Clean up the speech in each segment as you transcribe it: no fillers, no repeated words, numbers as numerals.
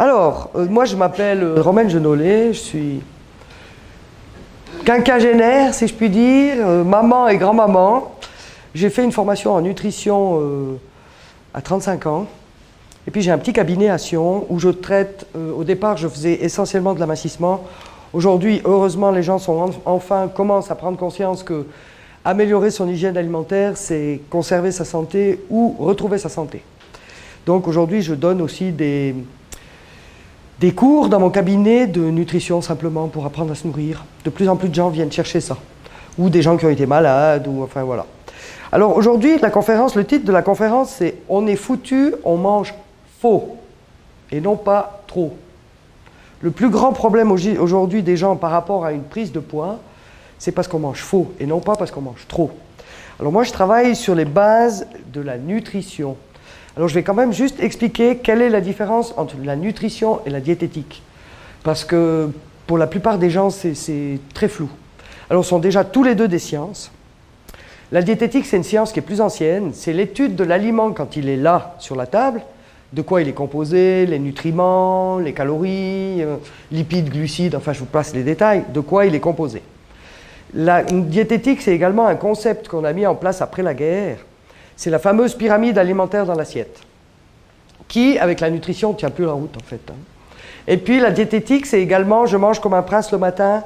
Alors, moi je m'appelle Romain Genollet, je suis quinquagénaire si je puis dire, maman et grand-maman. J'ai fait une formation en nutrition à 35 ans. Et puis j'ai un petit cabinet à Sion où je traite, au départ je faisais essentiellement de l'amincissement. Aujourd'hui, heureusement, les gens commencent à prendre conscience que améliorer son hygiène alimentaire, c'est conserver sa santé ou retrouver sa santé. Donc aujourd'hui, je donne aussi des cours dans mon cabinet de nutrition simplement pour apprendre à se nourrir. De plus en plus de gens viennent chercher ça. Ou des gens qui ont été malades, ou enfin voilà. Alors aujourd'hui, le titre de la conférence, c'est « On est foutu, on mange faux » et non pas trop. Le plus grand problème aujourd'hui des gens par rapport à une prise de poids, c'est parce qu'on mange faux et non pas parce qu'on mange trop. Alors moi, je travaille sur les bases de la nutrition. Alors je vais quand même juste expliquer quelle est la différence entre la nutrition et la diététique. Parce que pour la plupart des gens, c'est très flou. Alors ce sont déjà tous les deux des sciences. La diététique, c'est une science qui est plus ancienne. C'est l'étude de l'aliment quand il est là, sur la table, de quoi il est composé, les nutriments, les calories, lipides, glucides, enfin je vous passe les détails, de quoi il est composé. La diététique, c'est également un concept qu'on a mis en place après la guerre. C'est la fameuse pyramide alimentaire dans l'assiette, qui, avec la nutrition, ne tient plus la route en fait. Et puis la diététique, c'est également je mange comme un prince le matin,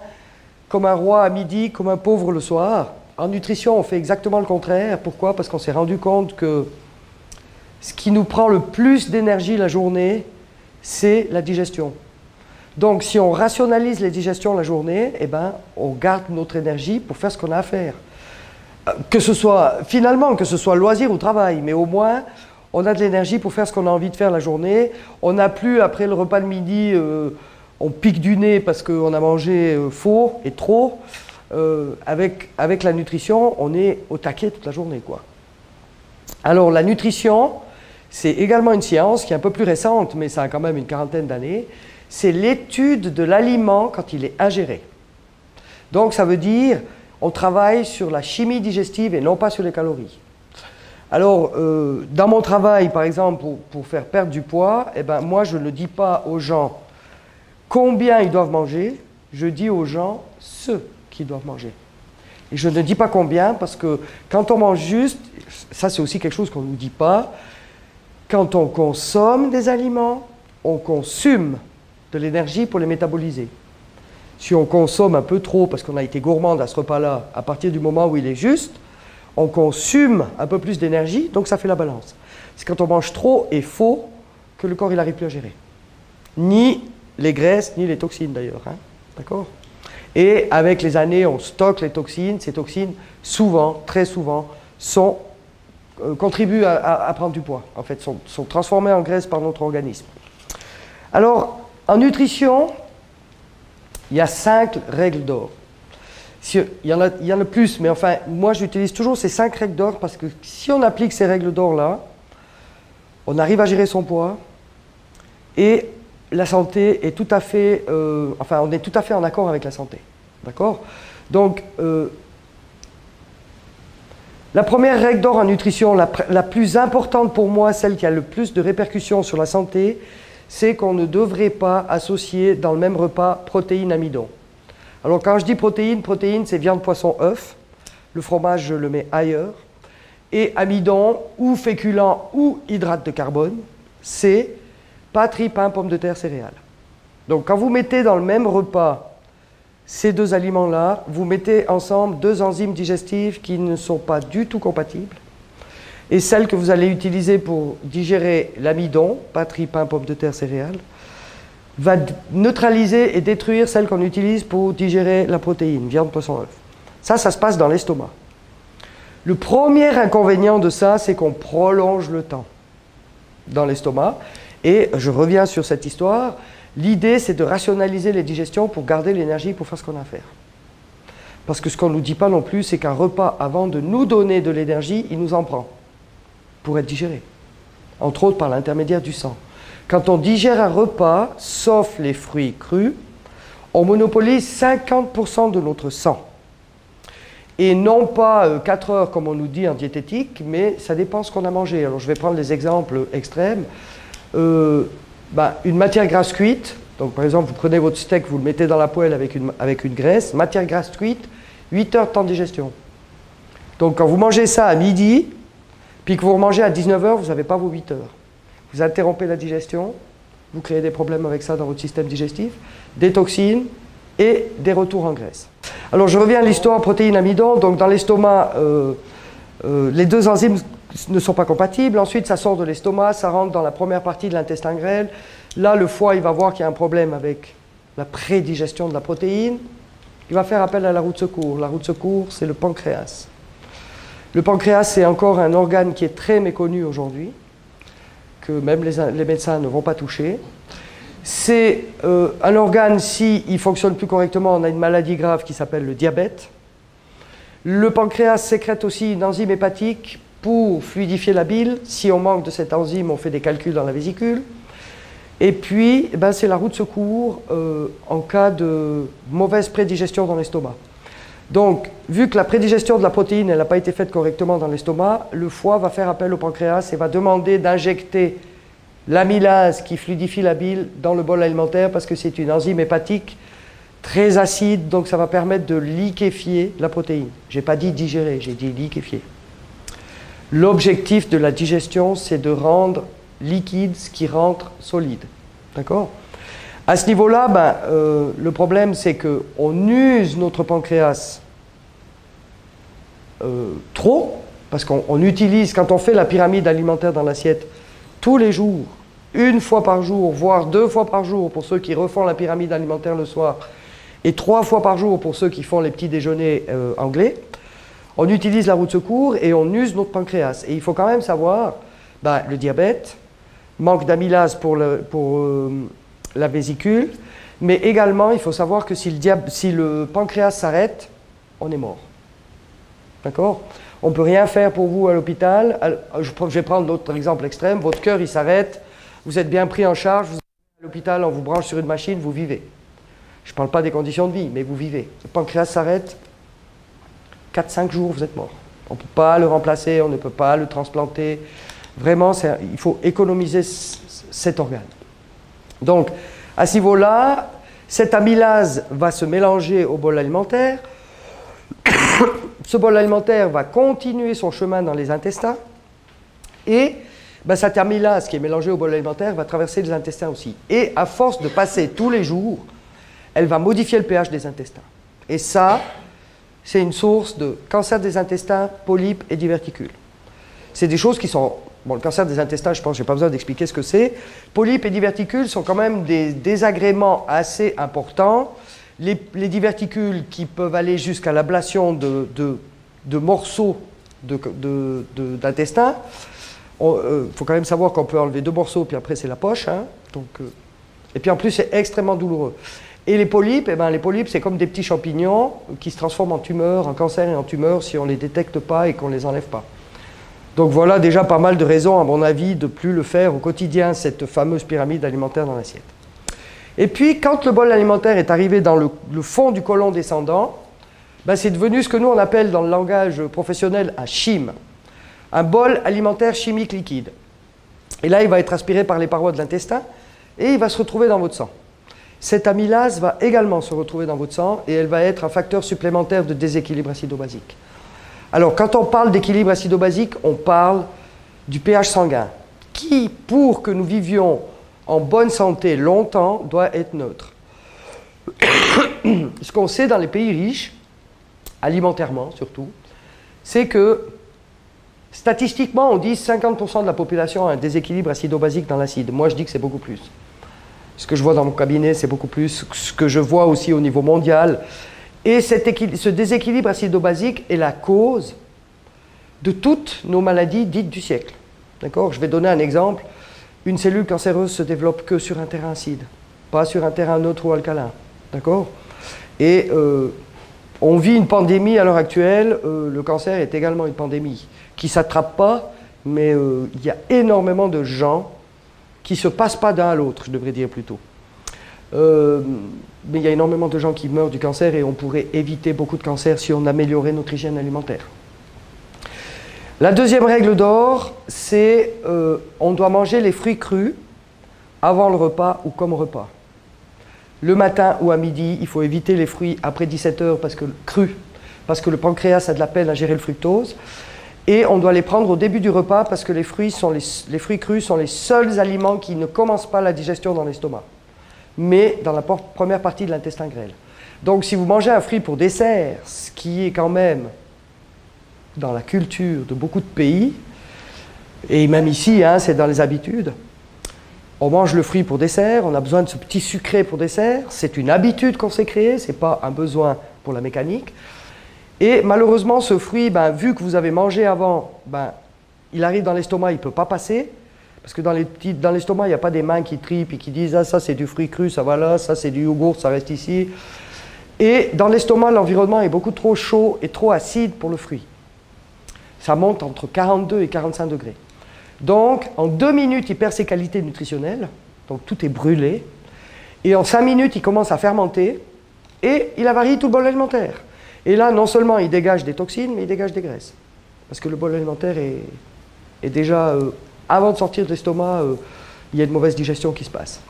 comme un roi à midi, comme un pauvre le soir. En nutrition, on fait exactement le contraire. Pourquoi? Parce qu'on s'est rendu compte que ce qui nous prend le plus d'énergie la journée, c'est la digestion. Donc, si on rationalise les digestions la journée, eh ben, on garde notre énergie pour faire ce qu'on a à faire. Que ce soit loisir ou travail, mais au moins, on a de l'énergie pour faire ce qu'on a envie de faire la journée. On n'a plus, après le repas de midi, on pique du nez parce qu'on a mangé faux et trop. Avec la nutrition, on est au taquet toute la journée, quoi. Alors, la nutrition, c'est également une science qui est un peu plus récente, mais ça a quand même une quarantaine d'années. C'est l'étude de l'aliment quand il est ingéré. Donc, ça veut dire, on travaille sur la chimie digestive et non pas sur les calories. Alors, dans mon travail, par exemple, pour faire perdre du poids, eh ben, moi, je ne dis pas aux gens combien ils doivent manger, je dis aux gens ce qu'ils doivent manger. Et je ne dis pas combien, parce que quand on mange juste, ça c'est aussi quelque chose qu'on ne nous dit pas, quand on consomme des aliments, on consomme de l'énergie pour les métaboliser. Si on consomme un peu trop, parce qu'on a été gourmand à ce repas-là, à partir du moment où il est juste, on consomme un peu plus d'énergie, donc ça fait la balance. C'est quand on mange trop et faux que le corps il n'arrive plus à gérer. Ni les graisses, ni les toxines d'ailleurs. Hein, d'accord ? Et avec les années, on stocke les toxines. Ces toxines, souvent, très souvent, contribuent à prendre du poids. En fait, sont transformées en graisse par notre organisme. Alors, en nutrition, il y a 5 règles d'or. Il y en a plus, mais enfin, moi j'utilise toujours ces 5 règles d'or parce que si on applique ces règles d'or-là, on arrive à gérer son poids et la santé est tout à fait, on est tout à fait en accord avec la santé. D'accord? Donc, la première règle d'or en nutrition, la plus importante pour moi, celle qui a le plus de répercussions sur la santé, c'est qu'on ne devrait pas associer dans le même repas protéines, amidon. Alors, quand je dis protéines, c'est viande, poisson, œuf. Le fromage, je le mets ailleurs. Et amidon, ou féculent, ou hydrate de carbone, c'est pâtes, riz, pain, pommes de terre, céréales. Donc, quand vous mettez dans le même repas ces deux aliments-là, vous mettez ensemble 2 enzymes digestives qui ne sont pas du tout compatibles. Et celle que vous allez utiliser pour digérer l'amidon, pâtes, riz, pain, pommes de terre, céréales, va neutraliser et détruire celle qu'on utilise pour digérer la protéine, viande, poisson, œuf. Ça se passe dans l'estomac. Le premier inconvénient de ça, c'est qu'on prolonge le temps dans l'estomac. Et je reviens sur cette histoire. L'idée, c'est de rationaliser les digestions pour garder l'énergie pour faire ce qu'on a à faire. Parce que ce qu'on ne nous dit pas non plus, c'est qu'un repas, avant de nous donner de l'énergie, il nous en prend pour être digéré. Entre autres par l'intermédiaire du sang. Quand on digère un repas, sauf les fruits crus, on monopolise 50% de notre sang. Et non pas 4 heures comme on nous dit en diététique, mais ça dépend ce qu'on a mangé. Alors je vais prendre les exemples extrêmes. Une matière grasse cuite, donc par exemple, vous prenez votre steak, vous le mettez dans la poêle avec une graisse, matière grasse cuite, 8 heures de temps de digestion. Donc quand vous mangez ça à midi, puis que vous remangez à 19 heures, vous n'avez pas vos 8 heures. Vous interrompez la digestion, vous créez des problèmes avec ça dans votre système digestif, des toxines et des retours en graisse. Alors je reviens à l'histoire protéines-amidon. Donc dans l'estomac, les deux enzymes ne sont pas compatibles. Ensuite, ça sort de l'estomac, ça rentre dans la première partie de l'intestin grêle. Là, le foie, il va voir qu'il y a un problème avec la prédigestion de la protéine. Il va faire appel à la roue de secours. La roue de secours, c'est le pancréas. Le pancréas, c'est encore un organe qui est très méconnu aujourd'hui, que même les médecins ne vont pas toucher. C'est un organe, s'il ne fonctionne plus correctement, on a une maladie grave qui s'appelle le diabète. Le pancréas sécrète aussi une enzyme hépatique pour fluidifier la bile. Si on manque de cette enzyme, on fait des calculs dans la vésicule. Et puis, c'est la roue de secours en cas de mauvaise prédigestion dans l'estomac. Donc, vu que la prédigestion de la protéine n'a pas été faite correctement dans l'estomac, le foie va faire appel au pancréas et va demander d'injecter l'amylase qui fluidifie la bile dans le bol alimentaire parce que c'est une enzyme hépatique très acide, donc ça va permettre de liquéfier la protéine. Je n'ai pas dit digérer, j'ai dit liquéfier. L'objectif de la digestion, c'est de rendre liquide ce qui rentre solide. D'accord ? À ce niveau-là, le problème, c'est qu'on use notre pancréas trop, parce qu'on utilise, quand on fait la pyramide alimentaire dans l'assiette, tous les jours, une fois par jour, voire 2 fois par jour pour ceux qui refont la pyramide alimentaire le soir, et 3 fois par jour pour ceux qui font les petits déjeuners anglais, on utilise la roue de secours et on use notre pancréas. Et il faut quand même savoir, le diabète, manque d'amylase pour la vésicule, mais également il faut savoir que si le pancréas s'arrête, on est mort. D'accord ? On ne peut rien faire pour vous à l'hôpital. Je vais prendre l'autre exemple extrême. Votre cœur, il s'arrête, vous êtes bien pris en charge, vous êtes à l'hôpital, on vous branche sur une machine, vous vivez. Je ne parle pas des conditions de vie, mais vous vivez. Le pancréas s'arrête, 4-5 jours, vous êtes mort. On ne peut pas le remplacer, on ne peut pas le transplanter. Vraiment, il faut économiser cet organe. Donc, à ce niveau-là, cette amylase va se mélanger au bol alimentaire. Ce bol alimentaire va continuer son chemin dans les intestins. Et cette amylase qui est mélangée au bol alimentaire va traverser les intestins aussi. Et à force de passer tous les jours, elle va modifier le pH des intestins. Et ça, c'est une source de cancer des intestins, polypes et diverticules. C'est des choses qui sont... le cancer des intestins, je pense que je n'ai pas besoin d'expliquer ce que c'est. Polypes et diverticules sont quand même des désagréments assez importants. Les diverticules qui peuvent aller jusqu'à l'ablation de morceaux d'intestin. Il faut quand même savoir qu'on peut enlever 2 morceaux, puis après c'est la poche. Et puis en plus, c'est extrêmement douloureux. Et les polypes, c'est comme des petits champignons qui se transforment en tumeurs, en cancer et en tumeurs si on ne les détecte pas et qu'on ne les enlève pas. Donc voilà déjà pas mal de raisons, à mon avis, de ne plus le faire au quotidien, cette fameuse pyramide alimentaire dans l'assiette. Et puis, quand le bol alimentaire est arrivé dans le fond du côlon descendant, c'est devenu ce que nous on appelle dans le langage professionnel un chyme, un bol alimentaire chimique liquide. Et là, il va être aspiré par les parois de l'intestin et il va se retrouver dans votre sang. Cette amylase va également se retrouver dans votre sang et elle va être un facteur supplémentaire de déséquilibre acido-basique. Alors, quand on parle d'équilibre acido-basique, on parle du pH sanguin, qui, pour que nous vivions en bonne santé longtemps, doit être neutre. Ce qu'on sait dans les pays riches, alimentairement surtout, c'est que, statistiquement, on dit 50% de la population a un déséquilibre acido-basique dans l'acide. Moi, je dis que c'est beaucoup plus. Ce que je vois dans mon cabinet, c'est beaucoup plus. Ce que je vois aussi au niveau mondial. Et ce déséquilibre acido-basique est la cause de toutes nos maladies dites du siècle. D'accord ? Je vais donner un exemple. Une cellule cancéreuse se développe que sur un terrain acide, pas sur un terrain neutre ou alcalin. D'accord ? Et on vit une pandémie à l'heure actuelle. Le cancer est également une pandémie qui ne s'attrape pas, mais il y a énormément de gens qui ne se passent pas d'un à l'autre, je devrais dire plutôt. Mais il y a énormément de gens qui meurent du cancer et on pourrait éviter beaucoup de cancers si on améliorait notre hygiène alimentaire. La deuxième règle d'or, c'est on doit manger les fruits crus avant le repas ou comme repas. Le matin ou à midi, il faut éviter les fruits après 17 heures crus, parce que le pancréas a de la peine à gérer le fructose. Et on doit les prendre au début du repas parce que les fruits crus sont les seuls aliments qui ne commencent pas la digestion dans l'estomac, mais dans la première partie de l'intestin grêle. Donc si vous mangez un fruit pour dessert, ce qui est quand même dans la culture de beaucoup de pays, et même ici, hein, c'est dans les habitudes, on mange le fruit pour dessert, on a besoin de ce petit sucré pour dessert, c'est une habitude qu'on s'est créée, ce n'est pas un besoin pour la mécanique. Et malheureusement, ce fruit, vu que vous avez mangé avant, il arrive dans l'estomac, il ne peut pas passer, parce que dans l'estomac, il n'y a pas des mains qui tripent et qui disent « Ah, ça c'est du fruit cru, ça va là, ça c'est du yogourt, ça reste ici ». Et dans l'estomac, l'environnement est beaucoup trop chaud et trop acide pour le fruit. Ça monte entre 42 et 45 degrés. Donc, en 2 minutes, il perd ses qualités nutritionnelles, donc tout est brûlé, et en 5 minutes, il commence à fermenter, et il avarie tout le bol alimentaire. Et là, non seulement il dégage des toxines, mais il dégage des graisses. Parce que le bol alimentaire est déjà, avant de sortir de l'estomac, il y a une mauvaise digestion qui se passe.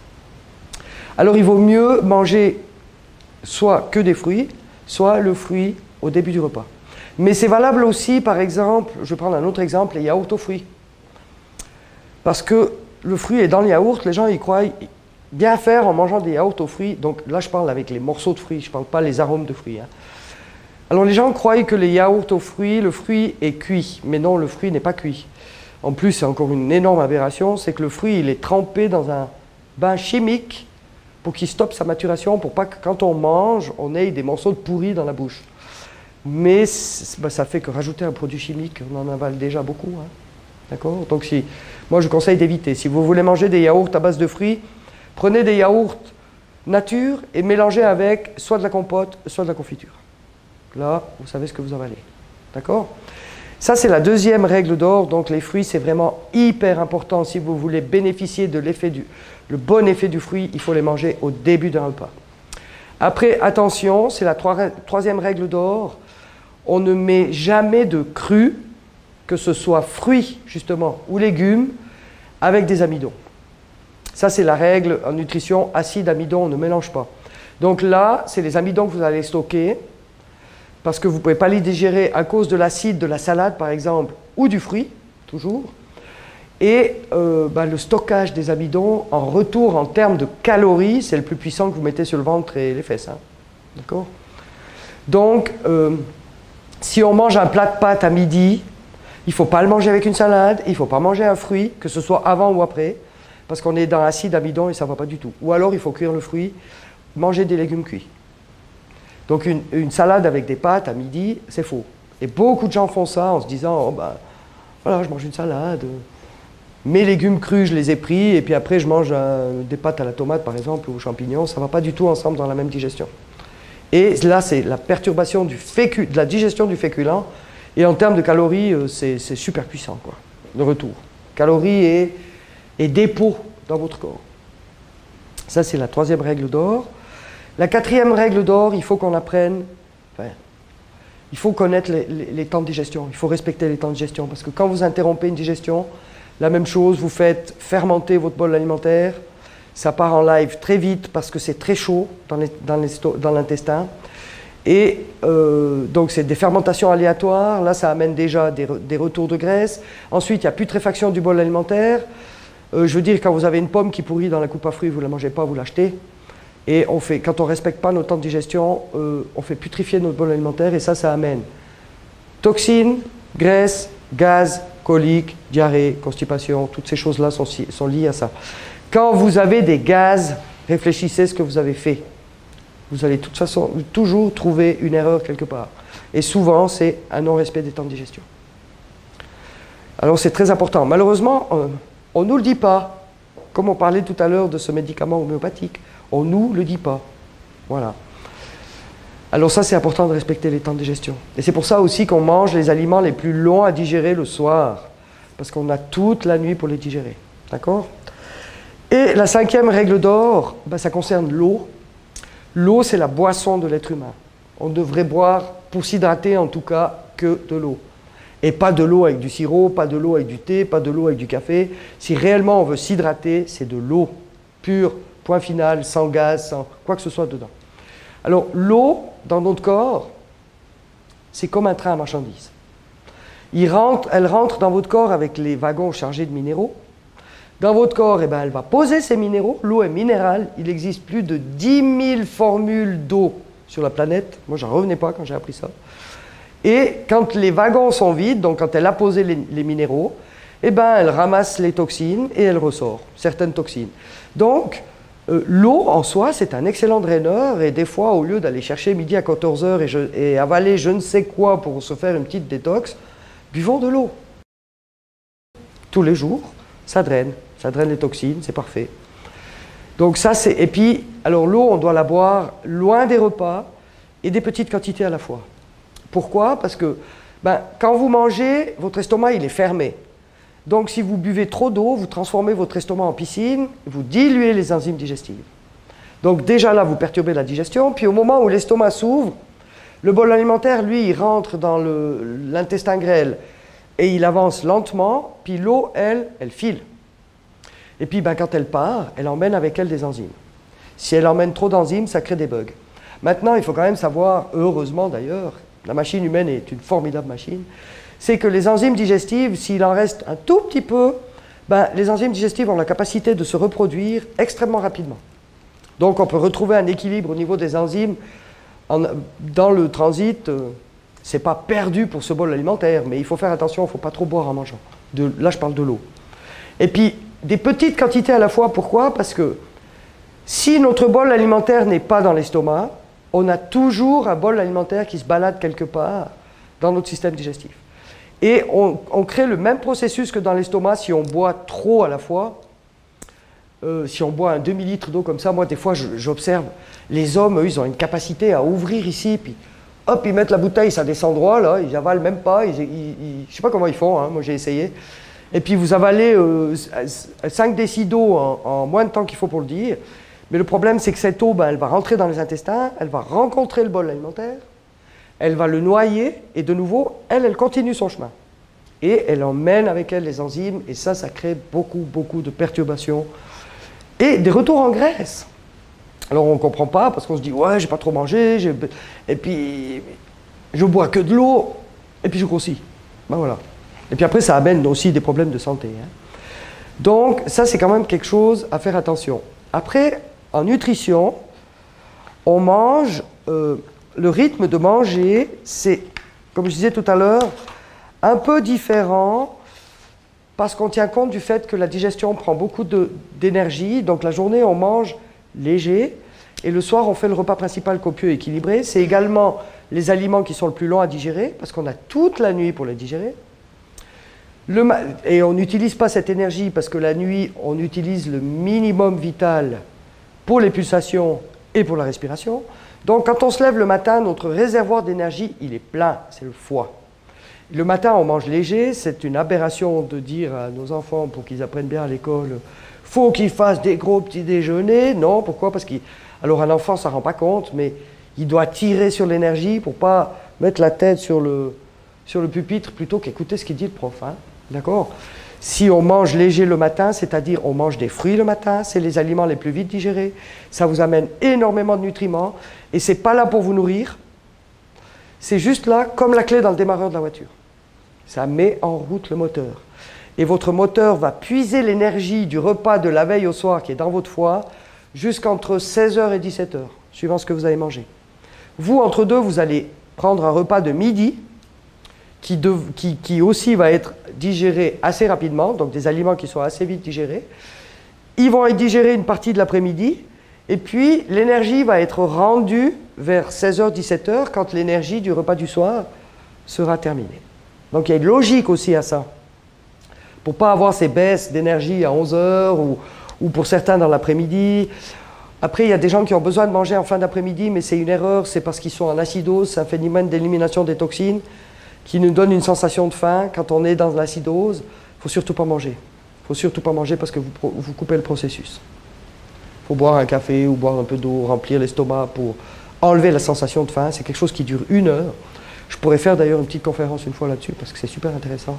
Alors, il vaut mieux manger soit que des fruits, soit le fruit au début du repas. Mais c'est valable aussi, par exemple, je vais prendre un autre exemple, les yaourts aux fruits. Parce que le fruit est dans le yaourt, les gens ils croient bien faire en mangeant des yaourts aux fruits. Donc là, je parle avec les morceaux de fruits, je ne parle pas les arômes de fruits. Hein. Alors les gens croient que les yaourts aux fruits, le fruit est cuit. Mais non, le fruit n'est pas cuit. En plus, c'est encore une énorme aberration, c'est que le fruit, il est trempé dans un bain chimique pour qu'il stoppe sa maturation, pour pas que quand on mange, on ait des morceaux de pourri dans la bouche. Mais ça fait que rajouter un produit chimique, on en avale déjà beaucoup. Hein. D'accord ? Donc moi je conseille d'éviter. Si vous voulez manger des yaourts à base de fruits, prenez des yaourts nature et mélangez avec soit de la compote, soit de la confiture. Là, vous savez ce que vous avalez. D'accord ? Ça, c'est la deuxième règle d'or. Donc les fruits, c'est vraiment hyper important. Si vous voulez bénéficier de le bon effet du fruit, il faut les manger au début d'un repas. Après, attention, c'est la troisième règle d'or. On ne met jamais de cru, que ce soit fruits, justement, ou légumes, avec des amidons. Ça, c'est la règle en nutrition, acide, amidon, on ne mélange pas. Donc là, c'est les amidons que vous allez stocker, parce que vous ne pouvez pas les digérer à cause de l'acide de la salade, par exemple, ou du fruit, toujours. Et le stockage des amidons, en retour, en termes de calories, c'est le plus puissant que vous mettez sur le ventre et les fesses. Hein. D'accord ? Donc, si on mange un plat de pâtes à midi, il ne faut pas le manger avec une salade, il ne faut pas manger un fruit, que ce soit avant ou après, parce qu'on est dans l'acide amidon et ça ne va pas du tout. Ou alors, il faut cuire le fruit, manger des légumes cuits. Donc, une salade avec des pâtes à midi, c'est faux. Et beaucoup de gens font ça en se disant, voilà, je mange une salade, mes légumes crus, je les ai pris, et puis après, je mange des pâtes à la tomate, par exemple, ou aux champignons, ça ne va pas du tout ensemble dans la même digestion. Et là, c'est la perturbation de la digestion du féculent. Et en termes de calories, c'est super puissant, quoi, le retour. Calories et dépôt dans votre corps. Ça, c'est la troisième règle d'or. La quatrième règle d'or, il faut qu'on apprenne, il faut connaître les temps de digestion. Il faut respecter les temps de digestion. Parce que quand vous interrompez une digestion, la même chose, vous faites fermenter votre bol alimentaire. Ça part en live très vite parce que c'est très chaud dans l'intestin. Et donc, c'est des fermentations aléatoires. Là, ça amène déjà des retours de graisse. Ensuite, il y a putréfaction du bol alimentaire. Je veux dire, quand vous avez une pomme qui pourrit dans la coupe à fruits, vous ne la mangez pas, vous l'achetez. Et quand on ne respecte pas nos temps de digestion, on fait putrifier notre bol alimentaire et ça amène toxines, graisse, gaz, coliques, diarrhée, constipation. Toutes ces choses-là sont liées à ça. Quand vous avez des gaz, réfléchissez ce que vous avez fait. Vous allez de toute façon toujours trouver une erreur quelque part. Et souvent, c'est un non-respect des temps de digestion. Alors, c'est très important. Malheureusement, on ne nous le dit pas. Comme on parlait tout à l'heure de ce médicament homéopathique, on ne nous le dit pas. Voilà. Alors ça, c'est important de respecter les temps de digestion. Et c'est pour ça aussi qu'on mange les aliments les plus longs à digérer le soir. Parce qu'on a toute la nuit pour les digérer. D'accord ? Et la cinquième règle d'or, ça concerne l'eau. L'eau, c'est la boisson de l'être humain. On devrait boire, pour s'hydrater en tout cas, que de l'eau. Et pas de l'eau avec du sirop, pas de l'eau avec du thé, pas de l'eau avec du café. Si réellement on veut s'hydrater, c'est de l'eau. pur, point final, sans gaz, sans quoi que ce soit dedans. Alors l'eau, dans notre corps, c'est comme un train à marchandises. Elle rentre dans votre corps avec les wagons chargés de minéraux. Dans votre corps, eh ben, elle va poser ces minéraux. L'eau est minérale. Il existe plus de 10 000 formules d'eau sur la planète. Moi, j'en revenais pas quand j'ai appris ça. Et quand les wagons sont vides, donc quand elle a posé les minéraux, eh ben, elle ramasse les toxines et elle ressort certaines toxines. Donc, l'eau en soi, c'est un excellent draineur. Et des fois, au lieu d'aller chercher midi à 14 heures et avaler je ne sais quoi pour se faire une petite détox, buvons de l'eau. Tous les jours, ça draine les toxines, c'est parfait. Donc ça, c'est... Et puis, alors l'eau, on doit la boire loin des repas et des petites quantités à la fois. Pourquoi? Parce que quand vous mangez, votre estomac, il est fermé. Donc si vous buvez trop d'eau, vous transformez votre estomac en piscine, vous diluez les enzymes digestives. Donc déjà là, vous perturbez la digestion, puis au moment où l'estomac s'ouvre, le bol alimentaire, lui, il rentre dans l'intestin grêle et il avance lentement, puis l'eau, elle file. Et puis quand elle part, elle emmène avec elle des enzymes. Si elle emmène trop d'enzymes, ça crée des bugs. Maintenant, il faut quand même savoir, heureusement d'ailleurs, la machine humaine est une formidable machine, c'est que les enzymes digestives, s'il en reste un tout petit peu, les enzymes digestives ont la capacité de se reproduire extrêmement rapidement. Donc on peut retrouver un équilibre au niveau des enzymes dans le transit. C'est pas perdu pour ce bol alimentaire, mais il faut faire attention, il ne faut pas trop boire en mangeant. Là, je parle de l'eau. Et puis, des petites quantités à la fois, pourquoi? Parce que si notre bol alimentaire n'est pas dans l'estomac, on a toujours un bol alimentaire qui se balade quelque part dans notre système digestif. Et on crée le même processus que dans l'estomac si on boit trop à la fois. Si on boit un demi-litre d'eau comme ça, moi des fois j'observe, les hommes, eux, ils ont une capacité à ouvrir ici, puis hop, ils mettent la bouteille, ça descend droit, là, ils avalent même pas, je ne sais pas comment ils font, hein, moi j'ai essayé. Et puis vous avalez 5 décis d'eau en moins de temps qu'il faut pour le dire. Mais le problème, c'est que cette eau, elle va rentrer dans les intestins, elle va rencontrer le bol alimentaire, elle va le noyer, et de nouveau, elle continue son chemin. Et elle emmène avec elle les enzymes, et ça crée beaucoup de perturbations. Et des retours en graisse. Alors on ne comprend pas, parce qu'on se dit, ouais, j'ai pas trop mangé, et puis je bois que de l'eau, et puis je grossis. Voilà. Et puis après, ça amène aussi des problèmes de santé. Hein. Donc, ça, c'est quand même quelque chose à faire attention. Après, en nutrition, on mange, le rythme de manger, c'est, comme je disais tout à l'heure, un peu différent parce qu'on tient compte du fait que la digestion prend beaucoup d'énergie. Donc, la journée, on mange léger et le soir, on fait le repas principal copieux et équilibré. C'est également les aliments qui sont le plus longs à digérer parce qu'on a toute la nuit pour les digérer. Et on n'utilise pas cette énergie parce que la nuit, on utilise le minimum vital pour les pulsations et pour la respiration. Donc, quand on se lève le matin, notre réservoir d'énergie, il est plein, c'est le foie. Le matin, on mange léger, c'est une aberration de dire à nos enfants, pour qu'ils apprennent bien à l'école, faut qu'ils fassent des gros petits déjeuners. Non, pourquoi? Parce alors un enfant, ça ne rend pas compte, mais il doit tirer sur l'énergie pour ne pas mettre la tête sur le pupitre plutôt qu'écouter ce qu'il dit le prof. Hein. D'accord? Si on mange léger le matin, c'est-à-dire on mange des fruits le matin, c'est les aliments les plus vite digérés, ça vous amène énormément de nutriments et c'est pas là pour vous nourrir, c'est juste là comme la clé dans le démarreur de la voiture. Ça met en route le moteur. Et votre moteur va puiser l'énergie du repas de la veille au soir qui est dans votre foie jusqu'entre 16h et 17h, suivant ce que vous avez mangé. Vous, entre deux, vous allez prendre un repas de midi qui aussi va être digéré assez rapidement, donc des aliments qui sont assez vite digérés. Ils vont être digérés une partie de l'après-midi, et puis l'énergie va être rendue vers 16h, 17h, quand l'énergie du repas du soir sera terminée. Donc il y a une logique aussi à ça. Pour ne pas avoir ces baisses d'énergie à 11h, ou pour certains dans l'après-midi. Après, il y a des gens qui ont besoin de manger en fin d'après-midi, mais c'est une erreur, c'est parce qu'ils sont en acidose, c'est un phénomène d'élimination des toxines, qui nous donne une sensation de faim. Quand on est dans l'acidose, il ne faut surtout pas manger. Il ne faut surtout pas manger parce que vous coupez le processus. Il faut boire un café ou boire un peu d'eau, remplir l'estomac pour enlever la sensation de faim. C'est quelque chose qui dure 1 heure. Je pourrais faire d'ailleurs une petite conférence une fois là-dessus parce que c'est super intéressant.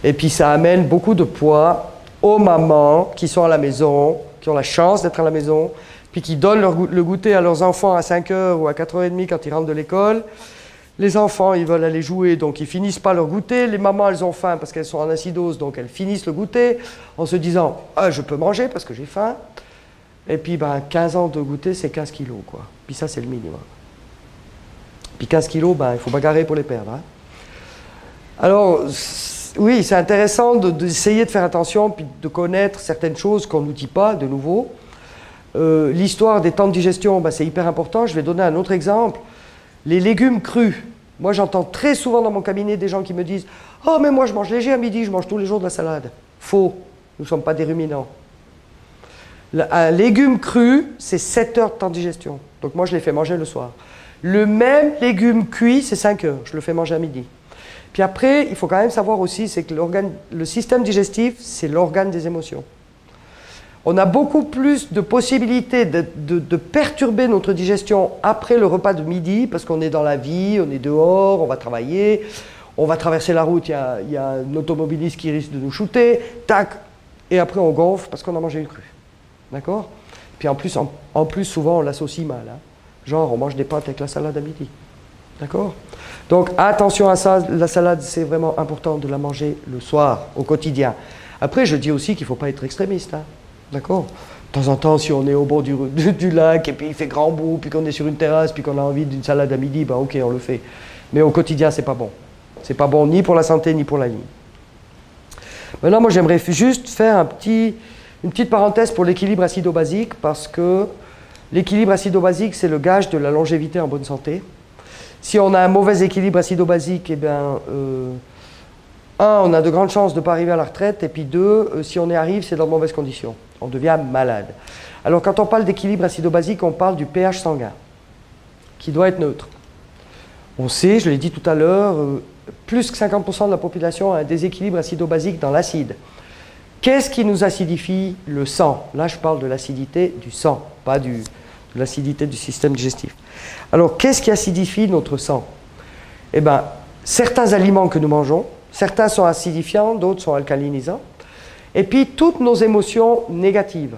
Et puis ça amène beaucoup de poids aux mamans qui sont à la maison, qui ont la chance d'être à la maison, puis qui donnent le goûter à leurs enfants à 5 h ou à 4 h 30 quand ils rentrent de l'école. Les enfants, ils veulent aller jouer, donc ils finissent pas leur goûter. Les mamans, elles ont faim parce qu'elles sont en acidose, donc elles finissent le goûter en se disant « Ah, je peux manger parce que j'ai faim ». Et puis, 15 ans de goûter, c'est 15 kilos, quoi. Puis ça, c'est le minimum. Puis 15 kilos, il faut bagarrer pour les perdre. Hein. Alors, oui, c'est intéressant d'essayer de faire attention, puis de connaître certaines choses qu'on nous dit pas, de nouveau. L'histoire des temps de digestion, c'est hyper important. Je vais donner un autre exemple. Les légumes crus. Moi, j'entends très souvent dans mon cabinet des gens qui me disent « Oh, mais moi, je mange léger à midi, je mange tous les jours de la salade. » Faux. Nous ne sommes pas des ruminants. Un légume cru, c'est 7 heures de temps de digestion. Donc moi, je les fais manger le soir. Le même légume cuit, c'est 5 heures. Je le fais manger à midi. Puis après, il faut quand même savoir aussi, c'est que le système digestif, c'est l'organe des émotions. On a beaucoup plus de possibilités de perturber notre digestion après le repas de midi, parce qu'on est dans la vie, on est dehors, on va travailler, on va traverser la route, il y a un automobiliste qui risque de nous shooter, tac, et après on gonfle parce qu'on a mangé une crue. D'accord? Puis en plus, souvent, on l'associe mal. Hein? Genre, on mange des pâtes avec la salade à midi. D'accord? Donc, attention à ça. La salade, c'est vraiment important de la manger le soir, au quotidien. Après, je dis aussi qu'il ne faut pas être extrémiste. Hein? D'accord? De temps en temps, si on est au bord du lac, et puis il fait grand beau, puis qu'on est sur une terrasse, puis qu'on a envie d'une salade à midi, ok, on le fait. Mais au quotidien, c'est pas bon. C'est pas bon ni pour la santé, ni pour la vie. Maintenant, moi, j'aimerais juste faire une petite parenthèse pour l'équilibre acido-basique, parce que l'équilibre acido-basique, c'est le gage de la longévité en bonne santé. Si on a un mauvais équilibre acido-basique, eh bien, on a de grandes chances de ne pas arriver à la retraite, et puis si on y arrive, c'est dans de mauvaises conditions. On devient malade. Alors, quand on parle d'équilibre acido-basique, on parle du pH sanguin, qui doit être neutre. On sait, je l'ai dit tout à l'heure, plus que 50% de la population a un déséquilibre acido-basique dans l'acide. Qu'est-ce qui nous acidifie le sang? Là, je parle de l'acidité du sang, pas de l'acidité du système digestif. Alors, qu'est-ce qui acidifie notre sang? Eh bien, certains aliments que nous mangeons, certains sont acidifiants, d'autres sont alcalinisants. Et puis, toutes nos émotions négatives.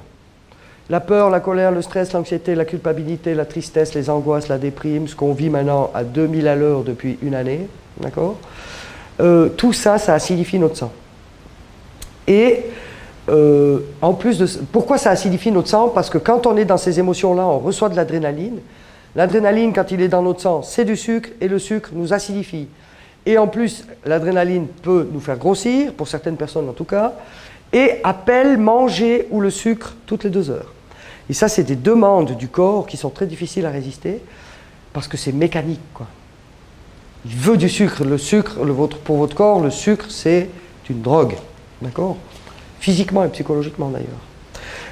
La peur, la colère, le stress, l'anxiété, la culpabilité, la tristesse, les angoisses, la déprime, ce qu'on vit maintenant à 2000 à l'heure depuis une année. D'accord? Tout ça, ça acidifie notre sang. Et en plus de pourquoi ça acidifie notre sang? Parce que quand on est dans ces émotions-là, on reçoit de l'adrénaline. L'adrénaline, quand il est dans notre sang, c'est du sucre, et le sucre nous acidifie. Et en plus, l'adrénaline peut nous faire grossir, pour certaines personnes en tout cas, et appelle manger ou le sucre toutes les 2 heures. Et ça, c'est des demandes du corps qui sont très difficiles à résister, parce que c'est mécanique, quoi. Il veut du sucre. Le sucre, pour votre corps, le sucre, c'est une drogue. D'accord? Physiquement et psychologiquement d'ailleurs.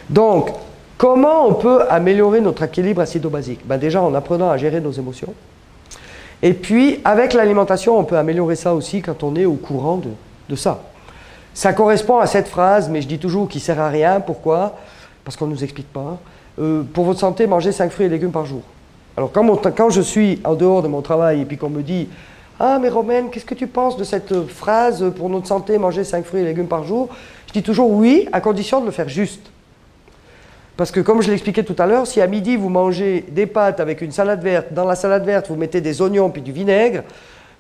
Donc, comment on peut améliorer notre équilibre acido-basique? Déjà en apprenant à gérer nos émotions. Et puis, avec l'alimentation, on peut améliorer ça aussi quand on est au courant de ça. Ça correspond à cette phrase, mais je dis toujours qu'il ne sert à rien. Pourquoi? Parce qu'on ne nous explique pas. Pour votre santé, mangez 5 fruits et légumes par jour. Alors, quand je suis en dehors de mon travail et puis qu'on me dit « Ah, mais Romaine, qu'est-ce que tu penses de cette phrase pour notre santé, manger 5 fruits et légumes par jour ?» Je dis toujours oui, à condition de le faire juste. Parce que comme je l'expliquais tout à l'heure, si à midi vous mangez des pâtes avec une salade verte, dans la salade verte vous mettez des oignons puis du vinaigre,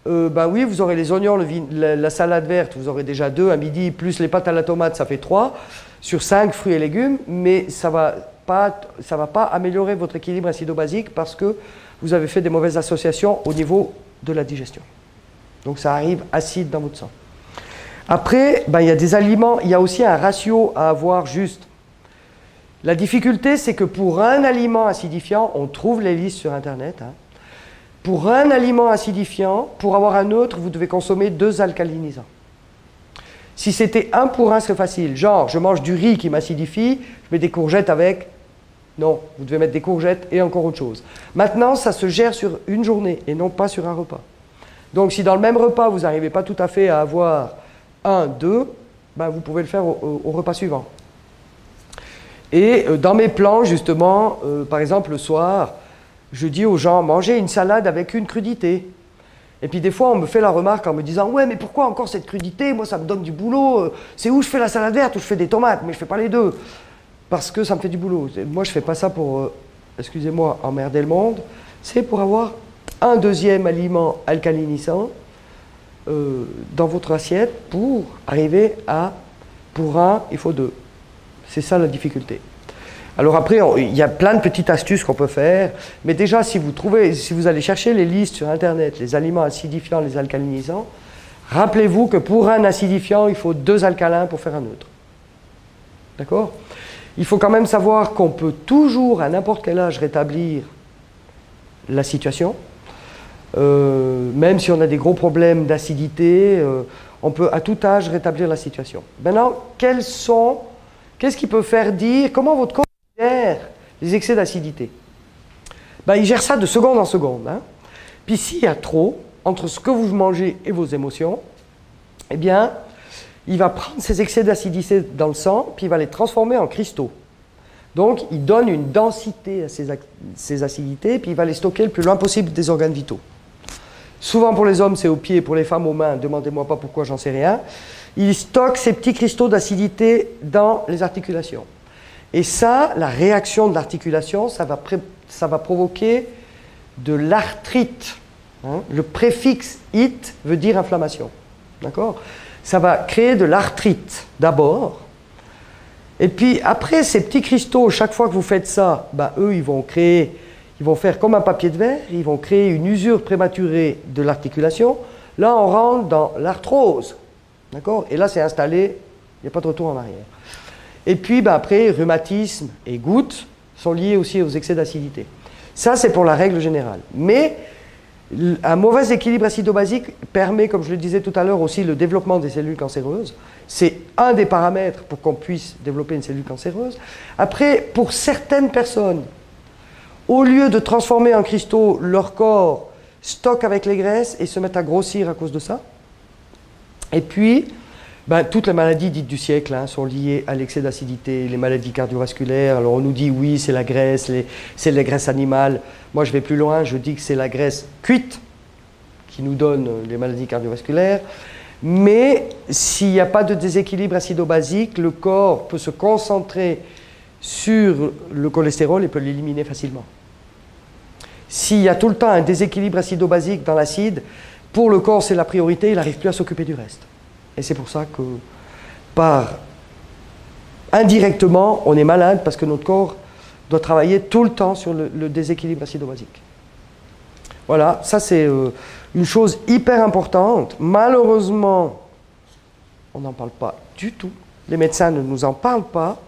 oui, vous aurez les oignons, la salade verte, vous aurez déjà 2 à midi, plus les pâtes à la tomate, ça fait 3, sur 5 fruits et légumes, mais ça va pas améliorer votre équilibre acido-basique parce que vous avez fait des mauvaises associations au niveau de la digestion. Donc ça arrive acide dans votre sang. Après, il y a des aliments, il y a aussi un ratio à avoir juste. La difficulté, c'est que pour un aliment acidifiant, on trouve les listes sur Internet, hein. Pour un aliment acidifiant, pour avoir un autre, vous devez consommer 2 alcalinisants. Si c'était 1 pour 1, c'est facile. Genre, je mange du riz qui m'acidifie, je mets des courgettes avec. Non, vous devez mettre des courgettes et encore autre chose. Maintenant, ça se gère sur une journée et non pas sur un repas. Donc, si dans le même repas, vous n'arrivez pas tout à fait à avoir 1, 2, vous pouvez le faire au repas suivant. Et dans mes plans, justement, par exemple, le soir, je dis aux gens, mangez une salade avec une crudité. Et puis des fois, on me fait la remarque en me disant, ouais, mais pourquoi encore cette crudité? Moi, ça me donne du boulot. C'est où je fais la salade verte ou je fais des tomates, mais je ne fais pas les deux. parce que ça me fait du boulot. Moi, je ne fais pas ça pour, excusez-moi, emmerder le monde. C'est pour avoir un deuxième aliment alcalinisant dans votre assiette pour arriver à, pour un, il faut deux. C'est ça la difficulté. Alors après, il y a plein de petites astuces qu'on peut faire, mais déjà, si vous allez chercher les listes sur Internet, les aliments acidifiants, les alcalinisants, rappelez-vous que pour un acidifiant, il faut 2 alcalins pour faire un neutre. D'accord? Il faut quand même savoir qu'on peut toujours, à n'importe quel âge, rétablir la situation. Même si on a des gros problèmes d'acidité, on peut à tout âge rétablir la situation. Maintenant, qu'est-ce qui peut faire dire, comment votre corps gère les excès d'acidité? Ben, il gère ça de seconde en seconde. Hein. Puis s'il y a trop, entre ce que vous mangez et vos émotions, eh bien, il va prendre ces excès d'acidité dans le sang, puis il va les transformer en cristaux. Donc, il donne une densité à ces acidités, puis il va les stocker le plus loin possible des organes vitaux. Souvent pour les hommes, c'est aux pieds, pour les femmes aux mains, demandez-moi pas pourquoi, j'en sais rien. Il stocke ces petits cristaux d'acidité dans les articulations. Et ça, la réaction de l'articulation, ça va provoquer de l'arthrite. Hein. Le préfixe « it » veut dire inflammation. D'accord? Ça va créer de l'arthrite d'abord. Et puis après, ces petits cristaux, chaque fois que vous faites ça, ben, eux, ils vont faire comme un papier de verre, ils vont créer une usure prématurée de l'articulation. Là, on rentre dans l'arthrose. D'accord? Et là, c'est installé, il n'y a pas de retour en arrière. Et puis, ben, après, rhumatisme et gouttes sont liés aussi aux excès d'acidité. Ça, c'est pour la règle générale. Mais un mauvais équilibre acido-basique permet, comme je le disais tout à l'heure, aussi le développement des cellules cancéreuses. C'est un des paramètres pour qu'on puisse développer une cellule cancéreuse. Après, pour certaines personnes, au lieu de transformer en cristaux, leur corps stocke avec les graisses et se met à grossir à cause de ça. Et puis, ben, toutes les maladies dites du siècle sont liées à l'excès d'acidité, les maladies cardiovasculaires. Alors on nous dit oui, c'est la graisse, c'est la graisse animale. Moi je vais plus loin, je dis que c'est la graisse cuite qui nous donne les maladies cardiovasculaires. Mais s'il n'y a pas de déséquilibre acido-basique, le corps peut se concentrer sur le cholestérol et peut l'éliminer facilement. S'il y a tout le temps un déséquilibre acido-basique dans l'acide, pour le corps c'est la priorité, il n'arrive plus à s'occuper du reste. Et c'est pour ça que, indirectement, on est malade parce que notre corps doit travailler tout le temps sur le déséquilibre acido-basique. Voilà, ça c'est une chose hyper importante. Malheureusement, on n'en parle pas du tout. Les médecins ne nous en parlent pas.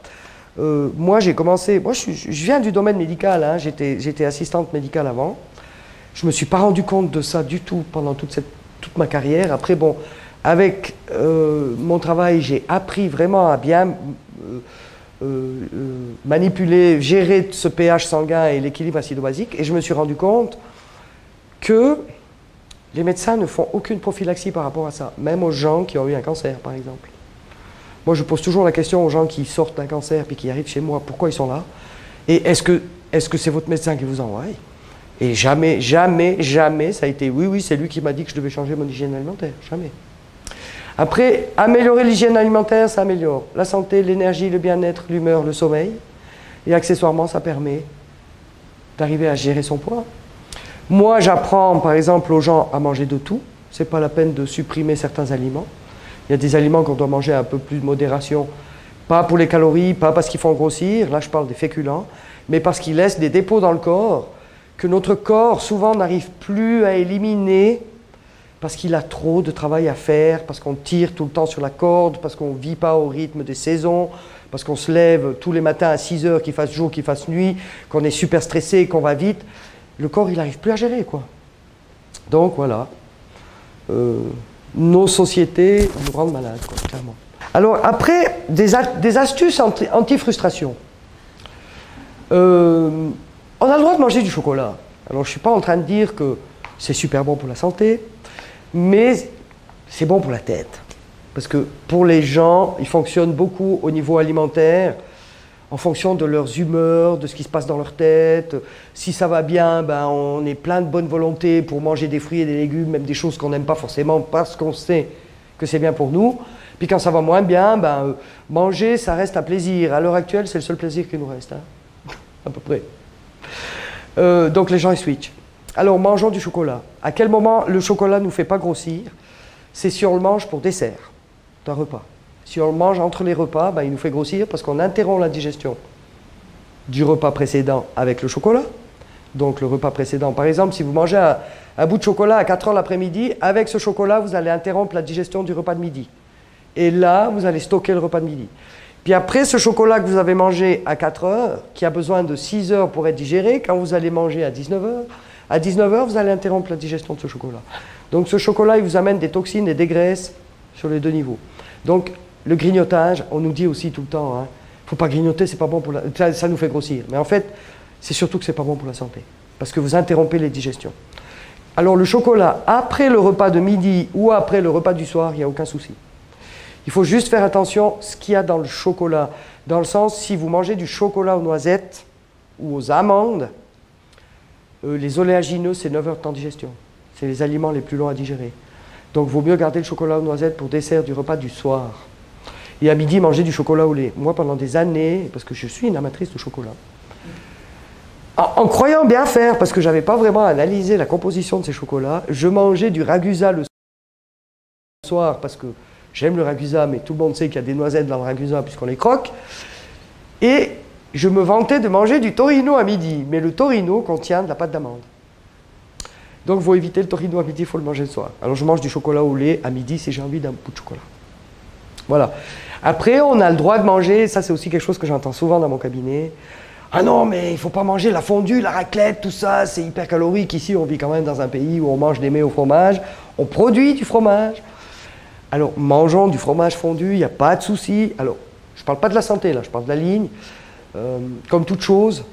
Moi, j'ai commencé... Moi, je viens du domaine médical. Hein, j'étais assistante médicale avant. Je ne me suis pas rendu compte de ça du tout pendant toute ma carrière. Après, bon... Avec mon travail, j'ai appris vraiment à bien manipuler, gérer ce pH sanguin et l'équilibre acido-basique. Et je me suis rendu compte que les médecins ne font aucune prophylaxie par rapport à ça, même aux gens qui ont eu un cancer, par exemple. Moi, je pose toujours la question aux gens qui sortent d'un cancer et qui arrivent chez moi, pourquoi ils sont là? Et est-ce que c'est votre médecin qui vous envoie? Et jamais, jamais, jamais, ça a été oui, c'est lui qui m'a dit que je devais changer mon hygiène alimentaire. Jamais. Après, améliorer l'hygiène alimentaire, ça améliore la santé, l'énergie, le bien-être, l'humeur, le sommeil. Et accessoirement, ça permet d'arriver à gérer son poids. Moi, j'apprends, par exemple, aux gens à manger de tout. Ce n'est pas la peine de supprimer certains aliments. Il y a des aliments qu'on doit manger à un peu plus de modération. Pas pour les calories, pas parce qu'ils font grossir. Là, je parle des féculents. Mais parce qu'ils laissent des dépôts dans le corps que notre corps, souvent, n'arrive plus à éliminer parce qu'il a trop de travail à faire, parce qu'on tire tout le temps sur la corde, parce qu'on ne vit pas au rythme des saisons, parce qu'on se lève tous les matins à 6 heures, qu'il fasse jour, qu'il fasse nuit, qu'on est super stressé, qu'on va vite. Le corps, il n'arrive plus à gérer, quoi. Donc, voilà. Nos sociétés nous rendent malades, quoi, clairement. Alors, après, des astuces anti-frustration. On a le droit de manger du chocolat. Alors, je ne suis pas en train de dire que c'est super bon pour la santé, mais c'est bon pour la tête. Parce que pour les gens, ils fonctionnent beaucoup au niveau alimentaire, en fonction de leurs humeurs, de ce qui se passe dans leur tête. Si ça va bien, ben on est plein de bonne volonté pour manger des fruits et des légumes, même des choses qu'on n'aime pas forcément parce qu'on sait que c'est bien pour nous. Puis quand ça va moins bien, ben, manger, ça reste un plaisir. À l'heure actuelle, c'est le seul plaisir qui nous reste, hein, à peu près. Donc les gens, ils switchent. Alors, mangeons du chocolat. À quel moment le chocolat ne nous fait pas grossir? C'est si on le mange pour dessert d'un repas. Si on le mange entre les repas, ben, il nous fait grossir parce qu'on interrompt la digestion du repas précédent avec le chocolat. Donc le repas précédent, par exemple, si vous mangez un bout de chocolat à 4 heures l'après-midi, avec ce chocolat, vous allez interrompre la digestion du repas de midi. Et là, vous allez stocker le repas de midi. Puis après ce chocolat que vous avez mangé à 4 heures, qui a besoin de 6 heures pour être digéré, quand vous allez manger à 19 heures, vous allez interrompre la digestion de ce chocolat. Donc ce chocolat, il vous amène des toxines et des graisses sur les deux niveaux. Donc le grignotage, on nous dit aussi tout le temps, hein, faut pas grignoter, c'est pas bon pour ça nous fait grossir. Mais en fait, c'est surtout que c'est pas bon pour la santé, parce que vous interrompez les digestions. Alors le chocolat, après le repas de midi ou après le repas du soir, il n'y a aucun souci. Il faut juste faire attention à ce qu'il y a dans le chocolat. Dans le sens, si vous mangez du chocolat aux noisettes ou aux amandes, les oléagineux, c'est 9 heures de temps de digestion. C'est les aliments les plus longs à digérer. Donc, il vaut mieux garder le chocolat aux noisettes pour dessert du repas du soir. Et à midi, manger du chocolat au lait. Moi, pendant des années, parce que je suis une amatrice de chocolat, en croyant bien faire, parce que je n'avais pas vraiment analysé la composition de ces chocolats, je mangeais du ragusa le soir, parce que j'aime le ragusa, mais tout le monde sait qu'il y a des noisettes dans le ragusa puisqu'on les croque. Et je me vantais de manger du torino à midi, mais le torino contient de la pâte d'amande. Donc, il faut éviter le torino à midi, il faut le manger le soir. Alors, je mange du chocolat au lait à midi si j'ai envie d'un bout de chocolat. Voilà. Après, on a le droit de manger, ça c'est aussi quelque chose que j'entends souvent dans mon cabinet. Ah non, mais il ne faut pas manger la fondue, la raclette, tout ça, c'est hyper calorique. Ici, on vit quand même dans un pays où on mange des mets au fromage, on produit du fromage. Alors, mangeons du fromage fondu, il n'y a pas de souci. Alors, je ne parle pas de la santé, là, je parle de la ligne. Comme toute chose,